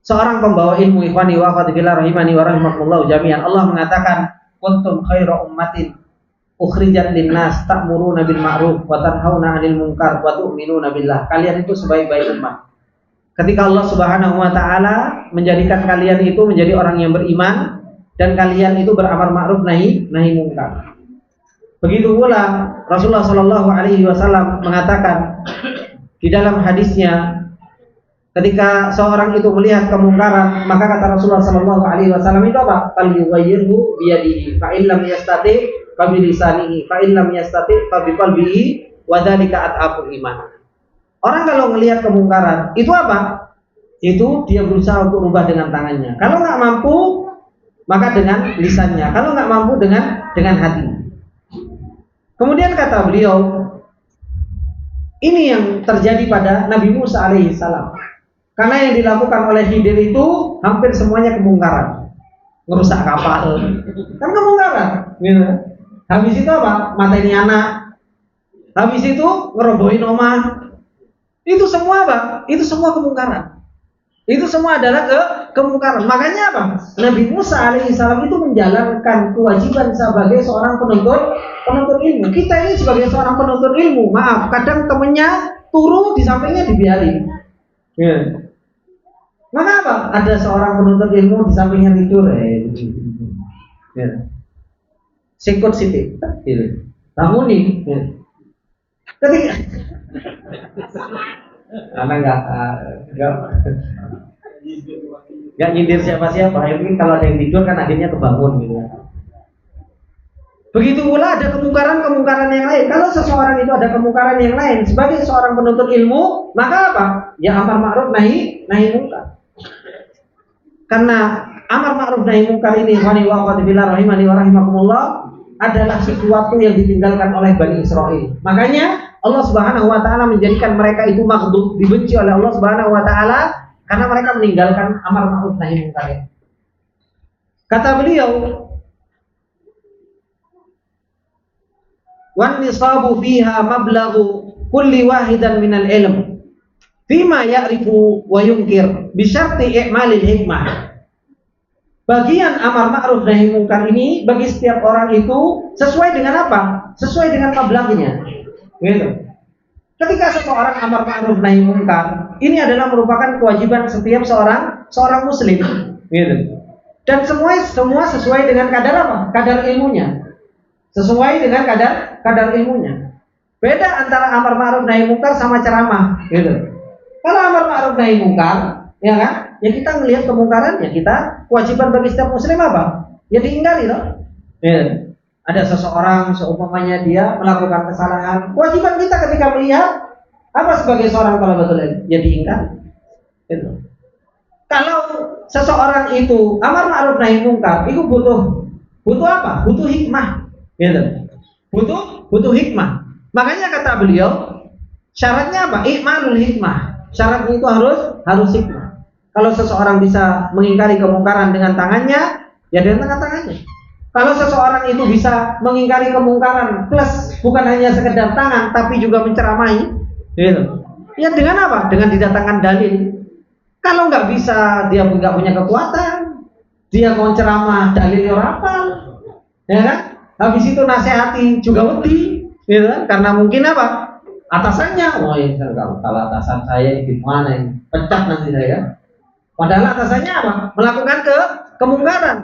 Seorang pembawa ilmu, ikhwani wa akhwati fillah rahimani wa rahimakumullah jami'an, Allah mengatakan, kuntum khaira ummatin ukhrijat linnas ta'muruna bil ma'ruf wa tanhauna 'anil munkar wa tu'minuna billah. Kalian itu sebaik-baik umat. Ketika Allah Subhanahu wa taala menjadikan kalian itu menjadi orang yang beriman dan kalian itu beramar ma'ruf nahi munkar. Begitu pula Rasulullah sallallahu alaihi wasallam mengatakan di dalam hadisnya, ketika seorang itu melihat kemungkaran, maka kata Rasulullah sallallahu alaihi wasallam itu apa? Fal yughayyirhu bi yadihi fa in lam yastati fa bi lisanihi fa in lam yastati fa bi qalbihi wa dzalika at'aful iman. Orang kalau melihat kemungkaran, itu apa? Itu dia berusaha untuk rubah dengan tangannya. Kalau nggak mampu, maka dengan lisannya. Kalau nggak mampu, dengan hatinya. Kemudian kata beliau, ini yang terjadi pada Nabi Musa alaihissalam. Karena yang dilakukan oleh Khidir itu hampir semuanya kemungkaran. Ngerusak kapal, kan kemungkaran. Gitu. Habis itu apa? Mateni anak. Habis itu ngerobohin omah. Itu semua apa? Itu semua kemungkaran. Itu semua adalah kemungkaran. Makanya apa? Nabi Musa alaihissalam itu menjalankan kewajiban sebagai seorang penuntut ilmu. Kita ini sebagai seorang penuntut ilmu, maaf, kadang temennya turu di sampingnya dibiarin. Ya. Maka apa? Ada seorang penuntut ilmu di sampingnya tidur. Ya. Sikut sitik. Namun ini. Ya. Ketika anak nggak nyindir siapa-siapa. Ini kalau ada yang tidur kan akhirnya kebangun gitu. Begitu pula ada kemungkaran-kemungkaran yang lain. Kalau seseorang itu ada kemungkaran yang lain sebagai seorang penuntut ilmu, maka apa? Ya amar ma'ruf nahi munkar. Karena amar ma'ruf nahi munkar ini wani wa qadbillah rahimani wa rahimakumullah adalah sesuatu yang ditinggalkan oleh Bani Israel. Makanya Allah Subhanahu wa taala menjadikan mereka itu maghdub, dibenci oleh Allah Subhanahu wa taala karena mereka meninggalkan amar ma'ruf nahi munkar. Kata beliau, wan nisabu fiha mablaghu kulli wahidan minal ilm fima ya'rifu wa yunkir bi syarti i'malil hikmah. Bagian amar ma'ruf nahi munkar ini bagi setiap orang itu sesuai dengan apa? Sesuai dengan mablagnya. Gitu. Ketika seseorang amar ma'ruf nahi munkar, ini adalah merupakan kewajiban setiap seorang muslim. Gitu. Dan semua sesuai dengan kadar apa? Kadar ilmunya. Sesuai dengan kadar ilmunya. Beda antara amar ma'ruf nahi munkar sama ceramah, gitu. Kalau amar ma'ruf nahi munkar, ya kan? Ya kita melihat kemungkaran, ya kita kewajiban bagi setiap muslim apa? Ya diingkari loh. Ya. Ada seseorang seumpamanya dia melakukan kesalahan, kewajiban kita ketika melihat apa sebagai seorang talabatul ilm? Ya diingkari. Gitu. Kalau seseorang itu amar ma'ruf nahi munkar, itu butuh apa? Butuh hikmah. Gitu. Butuh hikmah. Makanya kata beliau, syaratnya apa? I'malul hikmah. Syaratnya itu harus hikmah. Kalau seseorang bisa mengingkari kemungkaran dengan tangannya, ya dengan tangannya. Kalau seseorang itu bisa mengingkari kemungkaran plus bukan hanya sekedar tangan tapi juga menceramahi, gitu. Ya dengan apa? Dengan didatangkan dalil. Kalau nggak bisa, dia nggak punya kekuatan, dia mau ceramah dalilnya rapal, ya kan? Habis itu nasihati juga wedi, gitu kan? Karena mungkin apa? Atasannya, kalau atasan saya gimana ini? Pecat nanti saya. Padahal atasannya apa? Melakukan kemungkaran.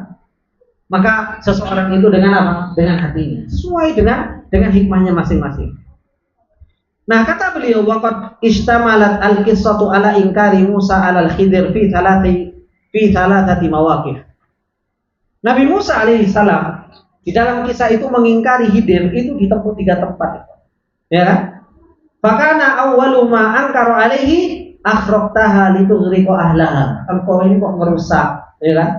Maka seseorang itu dengan apa? Dengan hatinya, sesuai dengan hikmahnya masing-masing. Nah, kata beliau, waqad istamalat al-qissatu ala inkari Musa alal Khidir fi thalathati mawaqif. Nabi Musa alaihi salam di dalam kisah itu mengingkari Khidir itu di 3 tempat. Ya kan? Fakana awwalu ma ankara alaihi akhraqtaha litughriqa ahlaha. Engkau ini kok merusak, ya kan?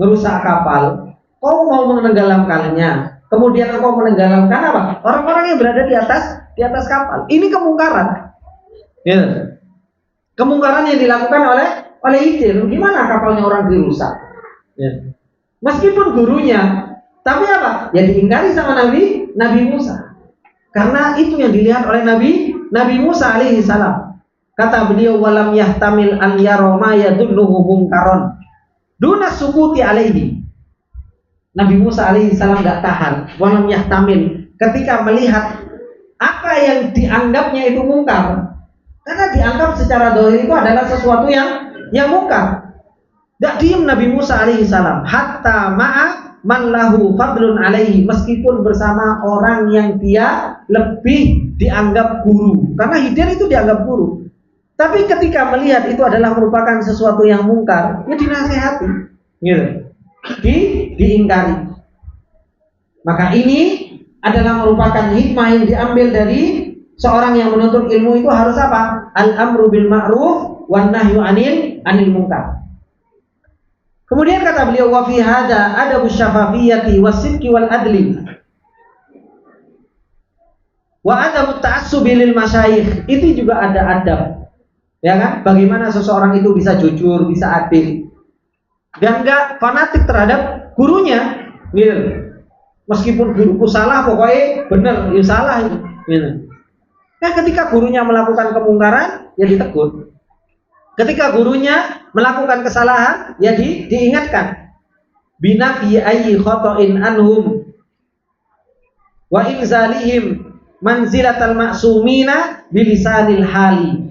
Merusak kapal. Kau mau menenggelamkannya. Kemudian engkau menenggelamkan apa? Orang-orang yang berada di atas kapal. Ini kemungkaran. Ya. Kemungkaran yang dilakukan oleh Khidir. Gimana kapalnya orang dirusak? Ya. Meskipun gurunya, tapi apa? Ya diingkari sama Nabi Musa. Karena itu yang dilihat oleh Nabi Musa alaihi salam. Kata beliau, walam yahtamil an yara ma yadulluhu munkaron duna sukuti alaihi. Nabi Musa alaihi salam enggak tahan, walam yahtamil, ketika melihat apa yang dianggapnya itu mungkar. Karena dianggap secara zahir itu adalah sesuatu yang mungkar. Enggak diam Nabi Musa alaihi salam, hatta ma'a man lahu fadlun alaihi, meskipun bersama orang yang dia lebih dianggap guru. Karena Khidir itu dianggap guru. Tapi ketika melihat itu adalah merupakan sesuatu yang mungkar, ya dinasihati, gitu. Diingkari. Maka ini adalah merupakan hikmah yang diambil dari seorang yang menuntut ilmu itu harus apa? Al-amru bil ma'ruf wan nahyu anil munkar. Kemudian kata beliau, wa fi hada adabus syafafiyyati was-sidqi wal adli. Wa adabut ta'assubi lil masyayikh. Itu juga ada adab. Ya kan? Bagaimana seseorang itu bisa jujur, bisa adil, dan enggak fanatik terhadap gurunya, gitu. Meskipun guruku salah, pokoknya benar, ya salah itu, gitu. Nah, ketika gurunya melakukan kemungkaran, ya ditegur. Ketika gurunya melakukan kesalahan, ya diingatkan. Binafi ayyi khata'in anhum wa inzalihim manzilatal ma'sumina bilisanil hali.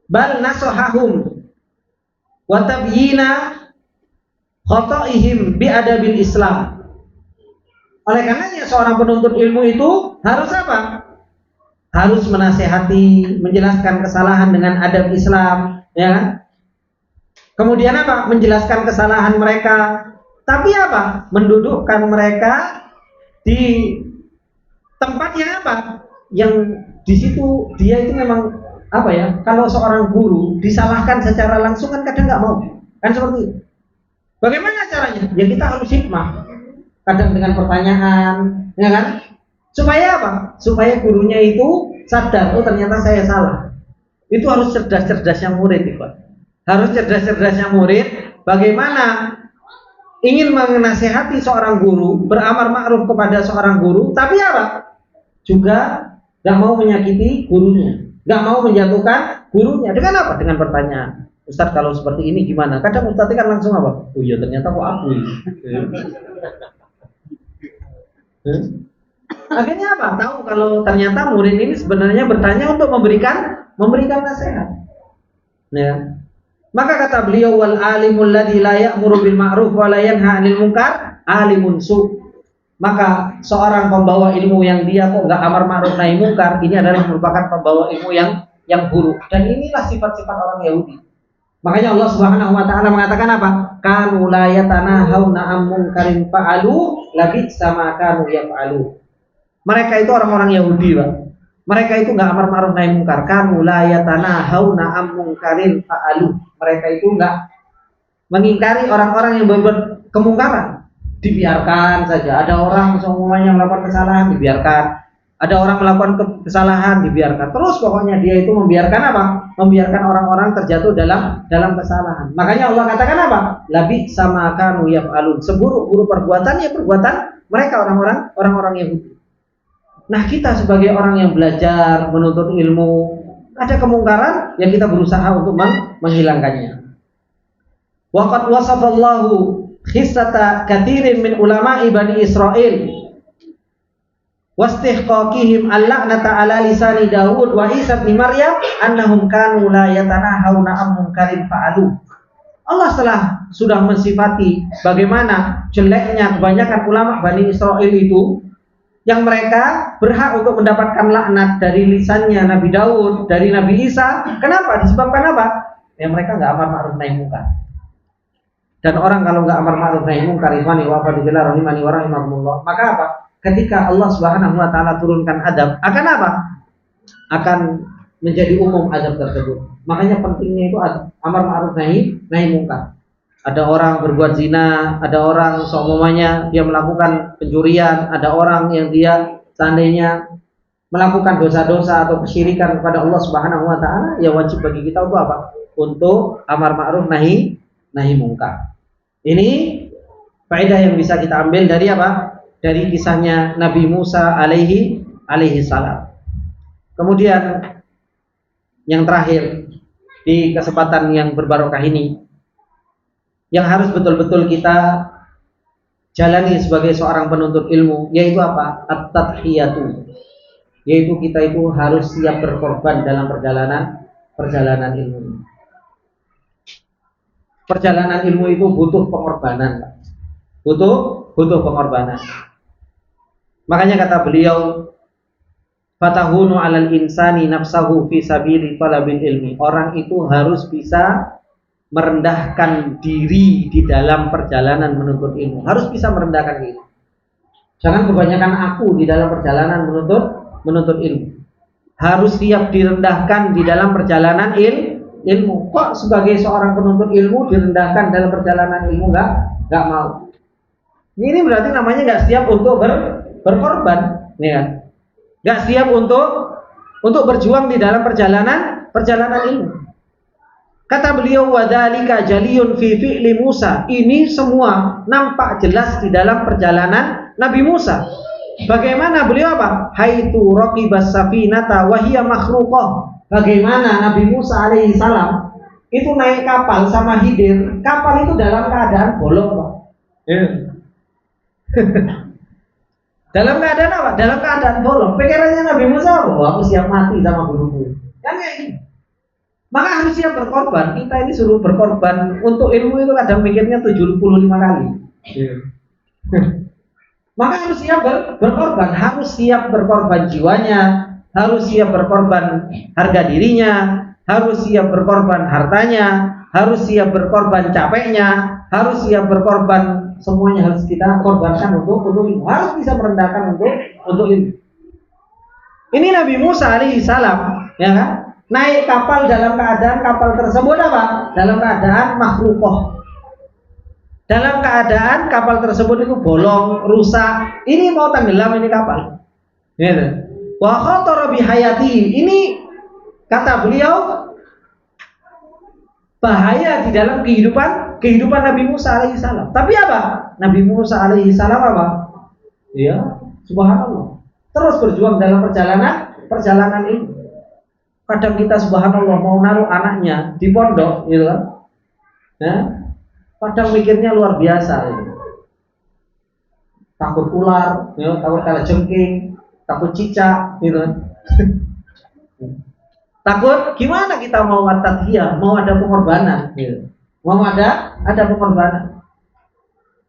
Bal nasahahum wa tabyina khata'ihim bi adabil Islam. Oleh karenanya seorang penuntut ilmu itu harus apa? harus menasehati, menjelaskan kesalahan dengan adab Islam, ya kan? Kemudian apa? Menjelaskan kesalahan mereka. Tapi apa? Mendudukkan mereka di tempat yang apa? Yang di situ dia itu memang apa ya? Kalau seorang guru disalahkan secara langsung kan kadang nggak mau, kan seperti itu. Bagaimana caranya? Ya kita harus hikmah. Kadang dengan pertanyaan, ya kan? Supaya apa? Supaya gurunya itu sadar, oh ternyata saya salah. Itu harus cerdas-cerdasnya murid, Pak. Harus cerdas-cerdasnya murid. Bagaimana ingin menasehati seorang guru, beramar ma'ruf kepada seorang guru, tapi apa? Juga nggak mau menyakiti gurunya, nggak mau menjatuhkan gurunya. Dengan apa? Dengan pertanyaan. Ustaz, kalau seperti ini gimana? Kadang Ustaz kan langsung apa? Oh iya, ternyata kok aku. Akhirnya apa? Tahu kalau ternyata murid ini sebenarnya bertanya untuk memberikan nasihat. Ya. Maka kata beliau, wal alimul ladzi la ya'muru bil ma'ruf wa la yanha 'anil munkar alimun su. Maka seorang pembawa ilmu yang dia kok enggak amar ma'ruf nahi munkar, ini adalah merupakan pembawa ilmu yang buruk. Dan inilah sifat-sifat orang Yahudi. Makanya Allah Subhanahu wa taala mengatakan apa? Kanu la yatanahawna 'an munkarin fa'alu labi sama kanu yaf'alu. Mereka itu orang-orang Yahudi, Pak. Mereka itu enggak amar ma'ruf nahi munkar. Kanu la yatanahawna 'an munkarin fa'alu. Mereka itu enggak mengingkari orang-orang yang berbuat kemungkaran. Dibiarkan saja. Ada orang semuanya melakukan kesalahan, dibiarkan. Ada orang melakukan kesalahan, dibiarkan. Terus pokoknya dia itu membiarkan apa? Membiarkan orang-orang terjatuh dalam kesalahan. Makanya Allah katakan apa? Labi sama kanu yaf'alun. Seburuk-buruk perbuatan ya perbuatan mereka orang-orang Yahudi. Nah, kita sebagai orang yang belajar, menuntut ilmu, ada kemungkaran yang kita berusaha untuk menghilangkannya. Waqad wasafallahu khissata katsirin min ulama'i Bani Israil wastihqaqihim al-la'nata ala lisani Daud wa Isa bin Maryam annahum kanu la yatanahawna 'an munkarin fa'alu. Allah sudah mensifati bagaimana jeleknya kebanyakan ulama Bani Israil itu, yang mereka berhak untuk mendapatkan laknat dari lisannya Nabi Daud, dari Nabi Isa. Kenapa? Disebabkan apa? Ya mereka nggak amar ma'ruf nahi munkar. Dan orang kalau nggak amar ma'ruf nahi munkar, imani wa fadillah rahimani wa rahimakumullah, maka apa? Ketika Allah Subhanahu wa taala turunkan adab, akan apa? Akan menjadi umum adab tersebut. Makanya pentingnya itu amar ma'ruf nahi munkar. Ada orang berbuat zina, ada orang seumpamanya dia melakukan pencurian, ada orang yang dia seandainya melakukan dosa-dosa atau kesyirikan kepada Allah Subhanahu wa taala, ya wajib bagi kita untuk apa? Untuk amar ma'ruf nahi munkar. Ini faedah yang bisa kita ambil dari apa? Dari kisahnya Nabi Musa alaihi salam. Kemudian yang terakhir di kesempatan yang berbarokah ini, yang harus betul-betul kita jalani sebagai seorang penuntut ilmu, yaitu apa? At-tadhiyatu. Yaitu kita itu harus siap berkorban dalam perjalanan ilmu. Perjalanan ilmu itu butuh pengorbanan. Butuh pengorbanan. Makanya kata beliau, fatahunu 'alal insani nafsahu fi sabili talabil ilmi. Orang itu harus bisa merendahkan diri di dalam perjalanan menuntut ilmu. Harus bisa merendahkan diri. Jangan kebanyakan aku di dalam perjalanan menuntut ilmu. Harus siap direndahkan di dalam perjalanan ilmu. Kok sebagai seorang penuntut ilmu direndahkan dalam perjalanan ilmu nggak mau? Ini berarti namanya nggak siap untuk berkorban, ya. Nggak siap untuk berjuang di dalam perjalanan ilmu. Kata beliau, wadzalika jaliyun fi fi'li Musa. Ini semua nampak jelas di dalam perjalanan Nabi Musa. Bagaimana beliau apa? Haitu raqibas safinata wa hiya makhruqah. Bagaimana Nabi Musa alaihi salam itu naik kapal sama Khidir. Kapal itu dalam keadaan bolong, Pak. Dalam keadaan apa? Dalam keadaan bolong. Pikirannya Nabi Musa, aku siap mati sama guruku. Kan kayak gini. Maka harus siap berkorban. Kita ini suruh berkorban untuk ilmu itu kadang mikirnya 75 kali. Maka harus siap berkorban, harus siap berkorban jiwanya, harus siap berkorban harga dirinya, harus siap berkorban hartanya, harus siap berkorban capeknya, harus siap berkorban, semuanya harus kita korbankan untuk ilmu. Harus bisa merendahkan untuk ilmu. Ini Nabi Musa alaihi salam, ya kan? Naik kapal dalam keadaan kapal tersebut apa? Dalam keadaan makhluqah. Dalam keadaan kapal tersebut itu bolong, rusak. Ini mau tenggelam ini kapal. Gitu. Wa khatara bihayati. Ini kata beliau bahaya di dalam kehidupan Nabi Musa alaihi salam. Tapi apa? Nabi Musa alaihi salam apa? Ya, subhanallah. Terus berjuang dalam perjalanan ini. Kadang kita subhanallah mau naruh anaknya di pondok, gitu kan? Nah, kadang mikirnya luar biasa. Ya. Takut ular, ya, takut kalajengking, takut cicak, gitu kan? Takut gimana kita mau tadhiyah, mau ada pengorbanan, gitu. Mau ada pengorbanan.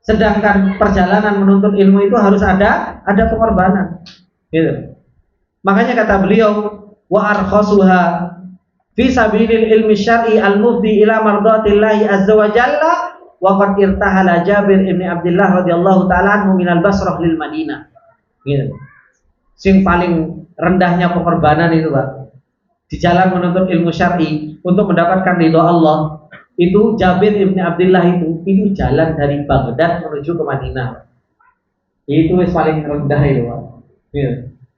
Sedangkan perjalanan menuntut ilmu itu harus ada pengorbanan, gitu. Makanya kata beliau, wa arkhasuha fi sabilil ilmi syar'i al-mufdi ila mardatillahi azza wa jalla wa qad irtahala Jabir ibn Abdullah radhiyallahu ta'ala anhu minal Basrah lil Madinah. Gitu. Sing paling rendahnya pengorbanan itu, Pak. Di jalan menuntut ilmu syar'i untuk mendapatkan ridha Allah, itu Jabir ibn Abdullah itu jalan dari Baghdad menuju ke Madinah. Itu paling rendah itu, Pak. Gitu.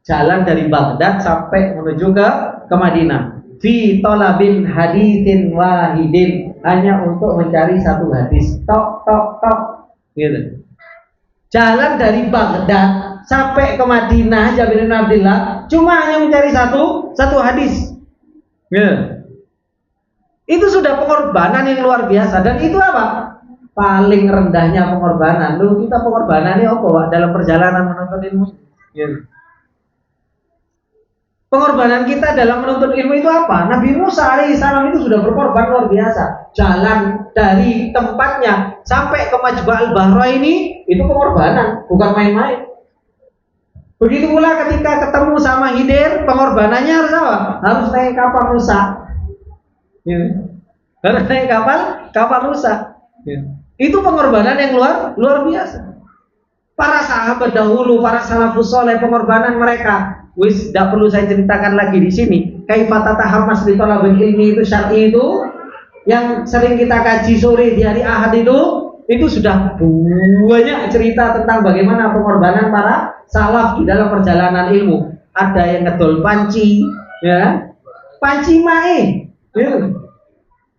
Jalan dari Baghdad sampai menuju ke Madinah. Fi talabin haditsin wahidin, hanya untuk mencari satu hadis. Tok gitu. Jalan dari Baghdad sampai ke Madinah Jabir bin Abdullah cuma hanya mencari satu hadis. Gitu. Itu sudah pengorbanan yang luar biasa, dan itu apa? Paling rendahnya pengorbanan. Lu kita pengorbanannya apa, Pak, dalam perjalanan menuntut ilmu? Gitu. Pengorbanan kita dalam menuntut ilmu itu apa? Nabi Musa alaihissalam itu sudah berkorban luar biasa. Jalan dari tempatnya sampai ke Majma' al-Bahra ini, itu pengorbanan, bukan main-main. Begitu pula ketika ketemu sama Khidir, pengorbanannya harus apa? Harus naik kapal rusak. Harus naik kapal rusak. Itu pengorbanan yang luar biasa. Para sahabat dahulu, para salafus saleh, pengorbanan mereka tidak perlu saya ceritakan lagi di sini. Kaifa tatahammas li talabil ilmi itu syar'i itu yang sering kita kaji sore di hari Ahad itu sudah banyak cerita tentang bagaimana pengorbanan para salaf di dalam perjalanan ilmu. Ada yang ngedol panci, ya, panci mae, ya.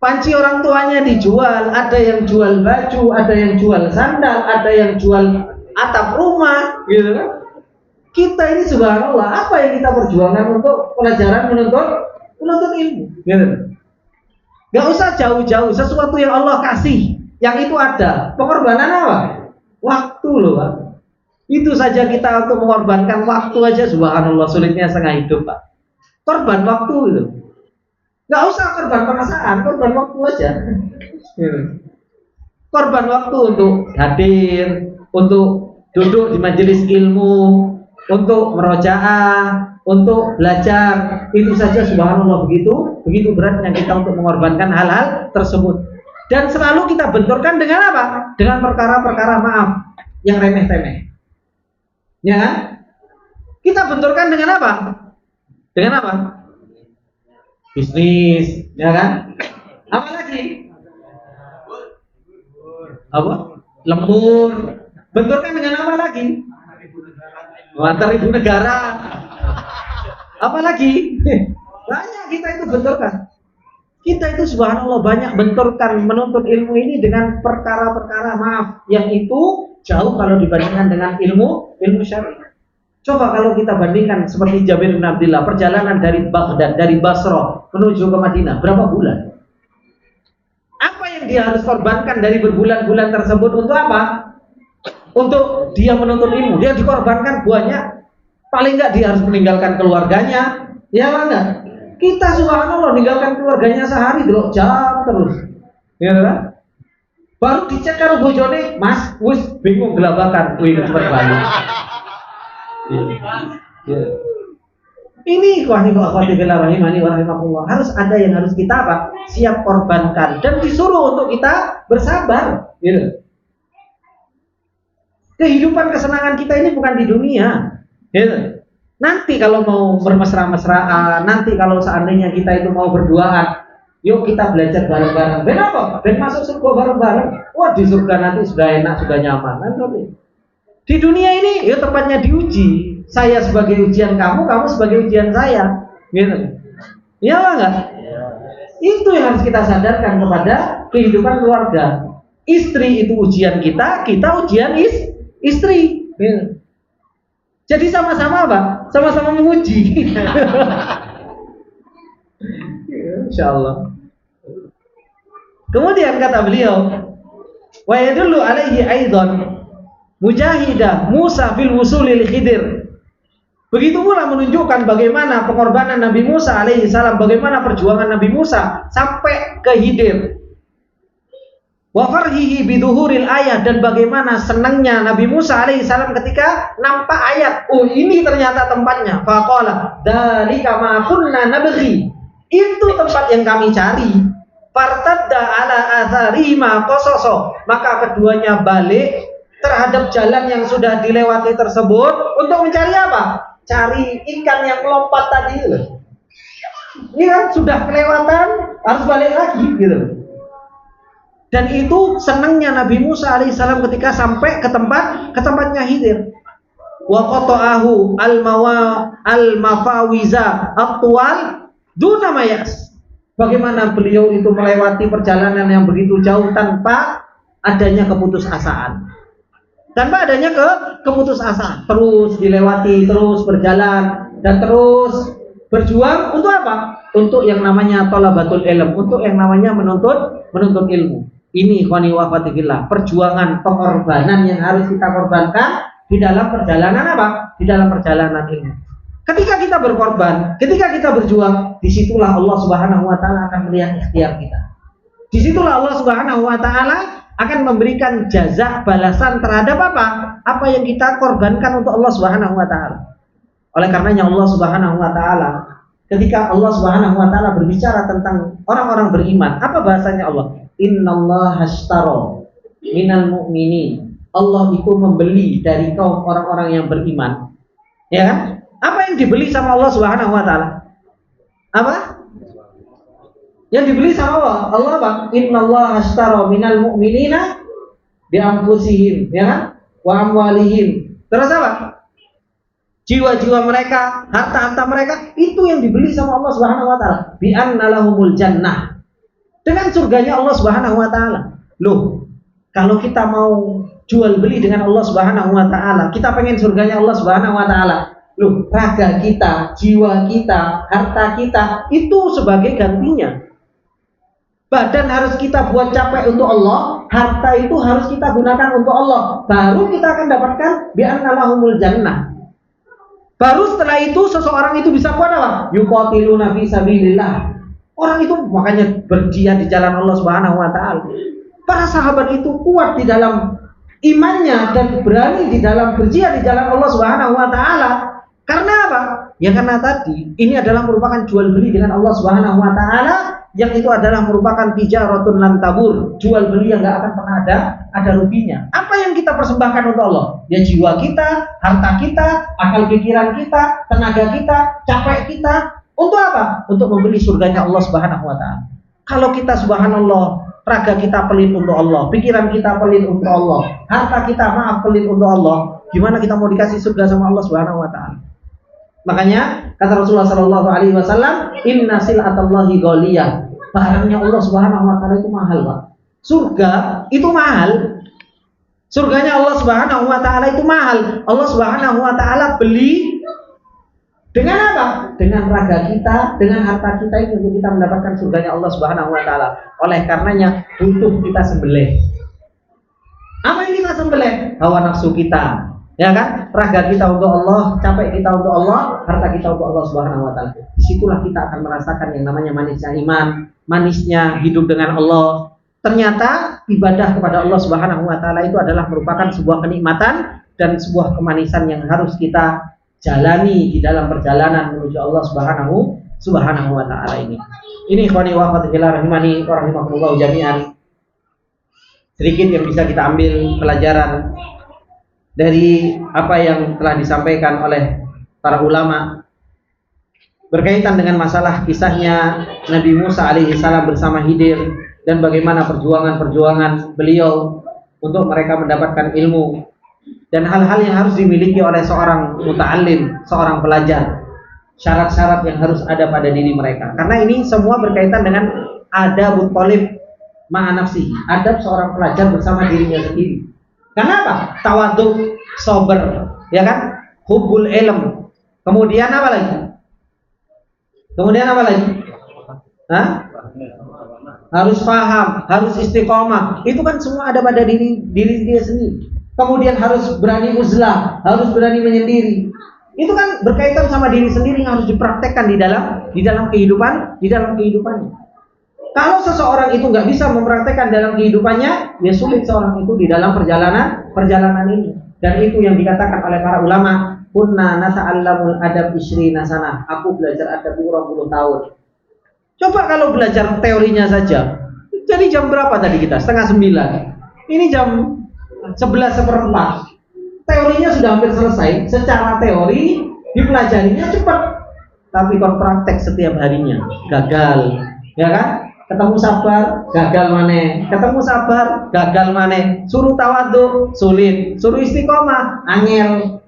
Panci orang tuanya dijual, ada yang jual baju, ada yang jual sandal, ada yang jual atap rumah, gitu kan? Kita ini subhanallah, apa yang kita perjuangkan untuk pelajaran menuntut ilmu, gitu. Gak usah jauh-jauh, sesuatu yang Allah kasih, yang itu ada. Pengorbanan apa? Waktu loh, Pak. Itu saja kita untuk mengorbankan waktu aja, subhanallah, sulitnya setengah hidup, Pak. Korban waktu itu. Gak usah korban perasaan, korban waktu aja. Korban waktu untuk hadir, untuk duduk di majelis ilmu, untuk merojaah, untuk belajar, itu saja subhanallah begitu beratnya kita untuk mengorbankan hal-hal tersebut. Dan selalu kita benturkan dengan apa? Dengan perkara-perkara maaf yang remeh-temeh. Ya kan? Kita benturkan dengan apa? Dengan apa? Bisnis, ya kan? Apa lagi? Apa? Lembur. Benturkan dengan apa lagi? Antar ibu negara. Apa lagi? Banyak kita itu benturkan. Kita itu subhanallah banyak benturkan menuntut ilmu ini dengan perkara-perkara maaf yang itu jauh kalau dibandingkan dengan ilmu syar'i. Coba kalau kita bandingkan seperti Jabir bin Abdullah, perjalanan dari Baghdad, dari Basra menuju ke Madinah, berapa bulan? Apa yang dia harus korbankan dari berbulan-bulan tersebut untuk apa? Untuk dia menuntut ilmu, dia dikorbankan banyak. Paling enggak dia harus meninggalkan keluarganya, ya mana? Kita subhanallah meninggalkan keluarganya sehari 2 jam terus, ya kan? Baru dicek karo bojone, Mas, wis bingung gelabakan, wih cepet banget. Ya. Ini akhwati fillah rahimani wa rahimakumullah. Harus ada yang harus kita apa? Siap korbankan dan disuruh untuk kita bersabar, gitu. Kehidupan kesenangan kita ini bukan di dunia, gitu. Nanti kalau mau bermesra-mesraan, nanti kalau seandainya kita itu mau berduaan, yuk kita belajar bareng-bareng. Ben apa? Ben masuk surga bareng-bareng. Wah, di surga nanti sudah enak, sudah nyaman. Nanti. Di dunia ini, yuk tempatnya diuji. Saya sebagai ujian kamu, kamu sebagai ujian saya, gitu. Iya enggak? Itu yang harus kita sadarkan kepada kehidupan keluarga. Istri itu ujian kita, kita ujian istri. Gitu. Jadi sama-sama apa? Sama-sama menguji. Insya Allah. Kemudian kata beliau, wa yadullu alaihi aidan mujahidah Musa fil wusuli li Khidir. Begitu pula menunjukkan bagaimana pengorbanan Nabi Musa alaihi salam, bagaimana perjuangan Nabi Musa sampai ke Khidir. Wa farhihi biduhuril ayat, dan bagaimana senangnya Nabi Musa alaihi salam ketika nampak ayat. Oh, ini ternyata tempatnya. Faqala dzalika ma kunna nabghi. Itu tempat yang kami cari. Fartadda ala atharima qasaso. Maka keduanya balik terhadap jalan yang sudah dilewati tersebut untuk mencari apa? Cari ikan yang melompat tadi loh. Ini kan sudah kelewatan, harus balik lagi gitu. Dan itu senangnya Nabi Musa alaihissalam ketika sampai ke tempatnya Khidir. Wa qata'ahu al-mafawiza atwal duna mayas. Bagaimana beliau itu melewati perjalanan yang begitu jauh tanpa adanya keputusasaan. Tanpa adanya keputusasaan, terus dilewati, terus berjalan dan terus berjuang untuk apa? Untuk yang namanya thalabatul ilm, untuk yang namanya menuntut ilmu. Ini ikhwani wa akhwati fillah, perjuangan, pengorbanan yang harus kita korbankan di dalam perjalanan apa? Di dalam perjalanan ilmu. Ketika kita berkorban, ketika kita berjuang, disitulah Allah Subhanahu wa taala akan melihat ikhtiar kita. Disitulah Allah Subhanahu wa taala akan memberikan jaza balasan terhadap apa? Apa yang kita korbankan untuk Allah Subhanahu wa taala. Oleh karenanya Allah Subhanahu wa taala, ketika Allah Subhanahu wa taala berbicara tentang orang-orang beriman, apa bahasanya Allah? Innallaha ashtara minal mu'minin. Allah itu membeli dari kaum orang-orang yang beriman. Ya kan? Apa yang dibeli sama Allah Subhanahu wa taala? Apa? Yang dibeli sama Allah apa? Innallaha ashtara minal mu'minina bi anfusihim, ya kan? Wa amwalihim. Terus apa? Jiwa-jiwa mereka, harta-harta mereka, itu yang dibeli sama Allah Subhanahu wa taala. Bi anna lahumul jannah. Dengan surganya Allah Subhanahu wa taala. Loh, kalau kita mau jual beli dengan Allah Subhanahu wa taala, kita pengen surganya Allah Subhanahu wa taala. Loh, raga kita, jiwa kita, harta kita itu sebagai gantinya. Badan harus kita buat capek untuk Allah, harta itu harus kita gunakan untuk Allah. Baru kita akan dapatkan bi'anna lahumul jannah. Baru setelah itu seseorang itu bisa kuat apa? Yuqatiluna fi sabilillah. Orang itu makanya berjihad di jalan Allah Subhanahu wa taala. Para sahabat itu kuat di dalam imannya dan berani di dalam berjihad di jalan Allah Subhanahu wa taala. Karena apa? Ya karena tadi ini adalah merupakan jual beli dengan Allah Subhanahu wa taala, yang itu adalah merupakan tijaratun lan tabur, jual beli yang enggak akan pernah ada ruginya. Apa yang kita persembahkan untuk Allah? Ya jiwa kita, harta kita, akal pikiran kita, tenaga kita, capek kita. Untuk apa? Untuk membeli surganya Allah Subhanahu wa taala. Kalau kita subhanallah, raga kita pelit untuk Allah, pikiran kita pelit untuk Allah, harta kita pelit untuk Allah, gimana kita mau dikasih surga sama Allah Subhanahu wa taala? Makanya kata Rasulullah sallallahu alaihi wasallam, inna silatallahi ghaliyah. Barangnya Allah Subhanahu wa taala itu mahal, Pak. Surga itu mahal. Surganya Allah Subhanahu wa taala itu mahal. Allah Subhanahu wa taala beli dengan apa? Dengan raga kita, dengan harta kita itu untuk kita mendapatkan surganya Allah Subhanahu wa taala. Oleh karenanya butuh kita sembelih. Apa yang kita sembelih? Hawa nafsu kita. Ya kan? Raga kita untuk Allah, capek kita untuk Allah, harta kita untuk Allah Subhanahu wa taala. Disitulah kita akan merasakan yang namanya manisnya iman, manisnya hidup dengan Allah. Ternyata ibadah kepada Allah Subhanahu wa taala itu adalah merupakan sebuah kenikmatan dan sebuah kemanisan yang harus kita jalani di dalam perjalanan menuju Allah Subhanahu wa taala ini. Ini ikhwani wa akhwati fillah rahimani wa rahimakumullah jami'an. Sedikit yang bisa kita ambil pelajaran dari apa yang telah disampaikan oleh para ulama berkaitan dengan masalah kisahnya Nabi Musa alaihi salam bersama Khidir dan bagaimana perjuangan beliau untuk mereka mendapatkan ilmu dan hal-hal yang harus dimiliki oleh seorang muta'allim, seorang pelajar. Syarat-syarat yang harus ada pada diri mereka. Karena ini semua berkaitan dengan adabut thalib ma'a nafsihi, adab seorang pelajar bersama dirinya sendiri. Kenapa? Tawadhu, sabar, ya kan? Hubbul ilm. Kemudian apa lagi? Hah? Harus paham, harus istiqomah. Itu kan semua ada pada diri dia sendiri. Kemudian harus berani uzlah, harus berani menyendiri. Itu kan berkaitan sama diri sendiri yang harus dipraktekkan di dalam kehidupannya. Kalau seseorang itu nggak bisa mempraktekkan dalam kehidupannya, ya sulit seorang itu di dalam perjalanan ini. Dan itu yang dikatakan oleh para ulama, kunna nata'allamul adab 20 sanah. Aku belajar adab 20 tahun. Coba kalau belajar teorinya saja. Jadi jam berapa tadi kita? 8:30. Ini jam 11:15. Teorinya sudah hampir selesai. Secara teori dipelajarinya cepat, tapi kalau praktek setiap harinya gagal, ya kan? Ketemu sabar, gagal maneh. Ketemu sabar, gagal maneh. Suruh tawadhu, sulit. Suruh istiqomah, angel.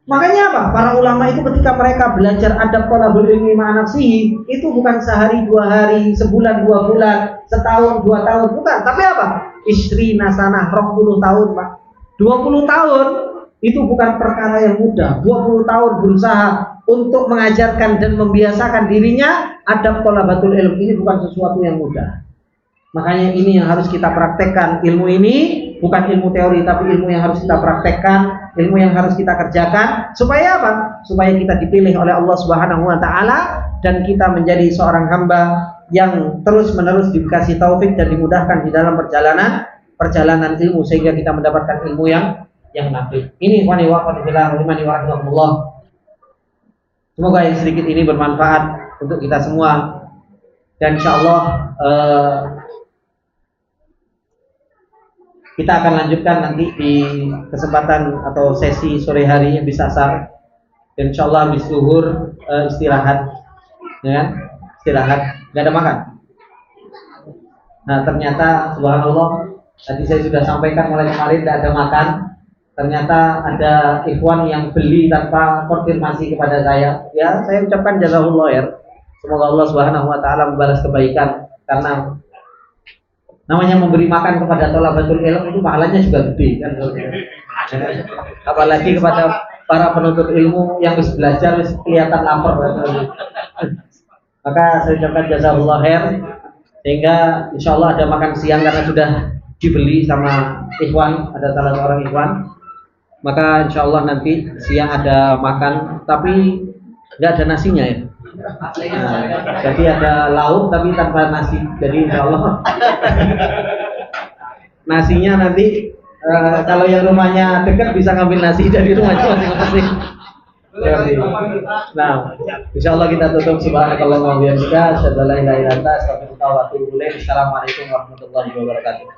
Makanya apa? Para ulama itu ketika mereka belajar adab thalabul ilmi ma'a nafsihi, itu bukan sehari, 2 hari, sebulan, 2 bulan, setahun, 2 tahun, bukan. Tapi apa? Istri nasanah 20 tahun, Pak. 20 tahun itu bukan perkara yang mudah. 20 tahun berusaha untuk mengajarkan dan membiasakan dirinya adab thalabatul ilm, ini bukan sesuatu yang mudah. Makanya ini yang harus kita praktekkan. Ilmu ini bukan ilmu teori, tapi ilmu yang harus kita praktekkan, ilmu yang harus kita kerjakan. Supaya apa? Supaya kita dipilih oleh Allah Subhanahu wa taala dan kita menjadi seorang hamba yang terus-menerus dikasih taufik dan dimudahkan di dalam perjalanan ilmu sehingga kita mendapatkan ilmu yang nafi. Ini ikhwani wa akhwati fillah rahimani wa rahimakumullah. Semoga yang sedikit ini bermanfaat untuk kita semua. Dan insyaallah kita akan lanjutkan nanti di kesempatan atau sesi sore hari yang bisa asar. Dan insyaallah habis zuhur istirahat, ya kan? Istirahat, nggak ada makan. Nah ternyata subhanallah, tadi saya sudah sampaikan mulai kemarin tidak ada makan. Ternyata ada ikhwan yang beli tanpa konfirmasi kepada saya. Ya, saya ucapkan jazakallahu khair. Semoga Allah Subhanahu wa taala membalas kebaikan, karena namanya memberi makan kepada thalabatul ilm itu pahalanya juga gede kan. Apalagi kepada para penuntut ilmu yang harus belajar kelihatan lapar. Maka saya ucapkan jazakallahu khair, sehingga insyaallah ada makan siang karena sudah dibeli sama ikhwan, ada salah seorang ikhwan. Maka insyaallah nanti siang ada makan, tapi nggak ada nasinya ya. Nah, jadi ada lauk tapi tanpa nasi. Jadi insyaallah nasinya nanti kalau yang rumahnya dekat bisa ngambil nasi dari rumahnya masing-masing. Nah, insyaallah kita tutup. Subhanakallahumma wa bihamdika, asyhadu an la ilaha illa anta, astaghfiruka wa atubu ilaik. Assalamualaikum warahmatullahi wabarakatuh.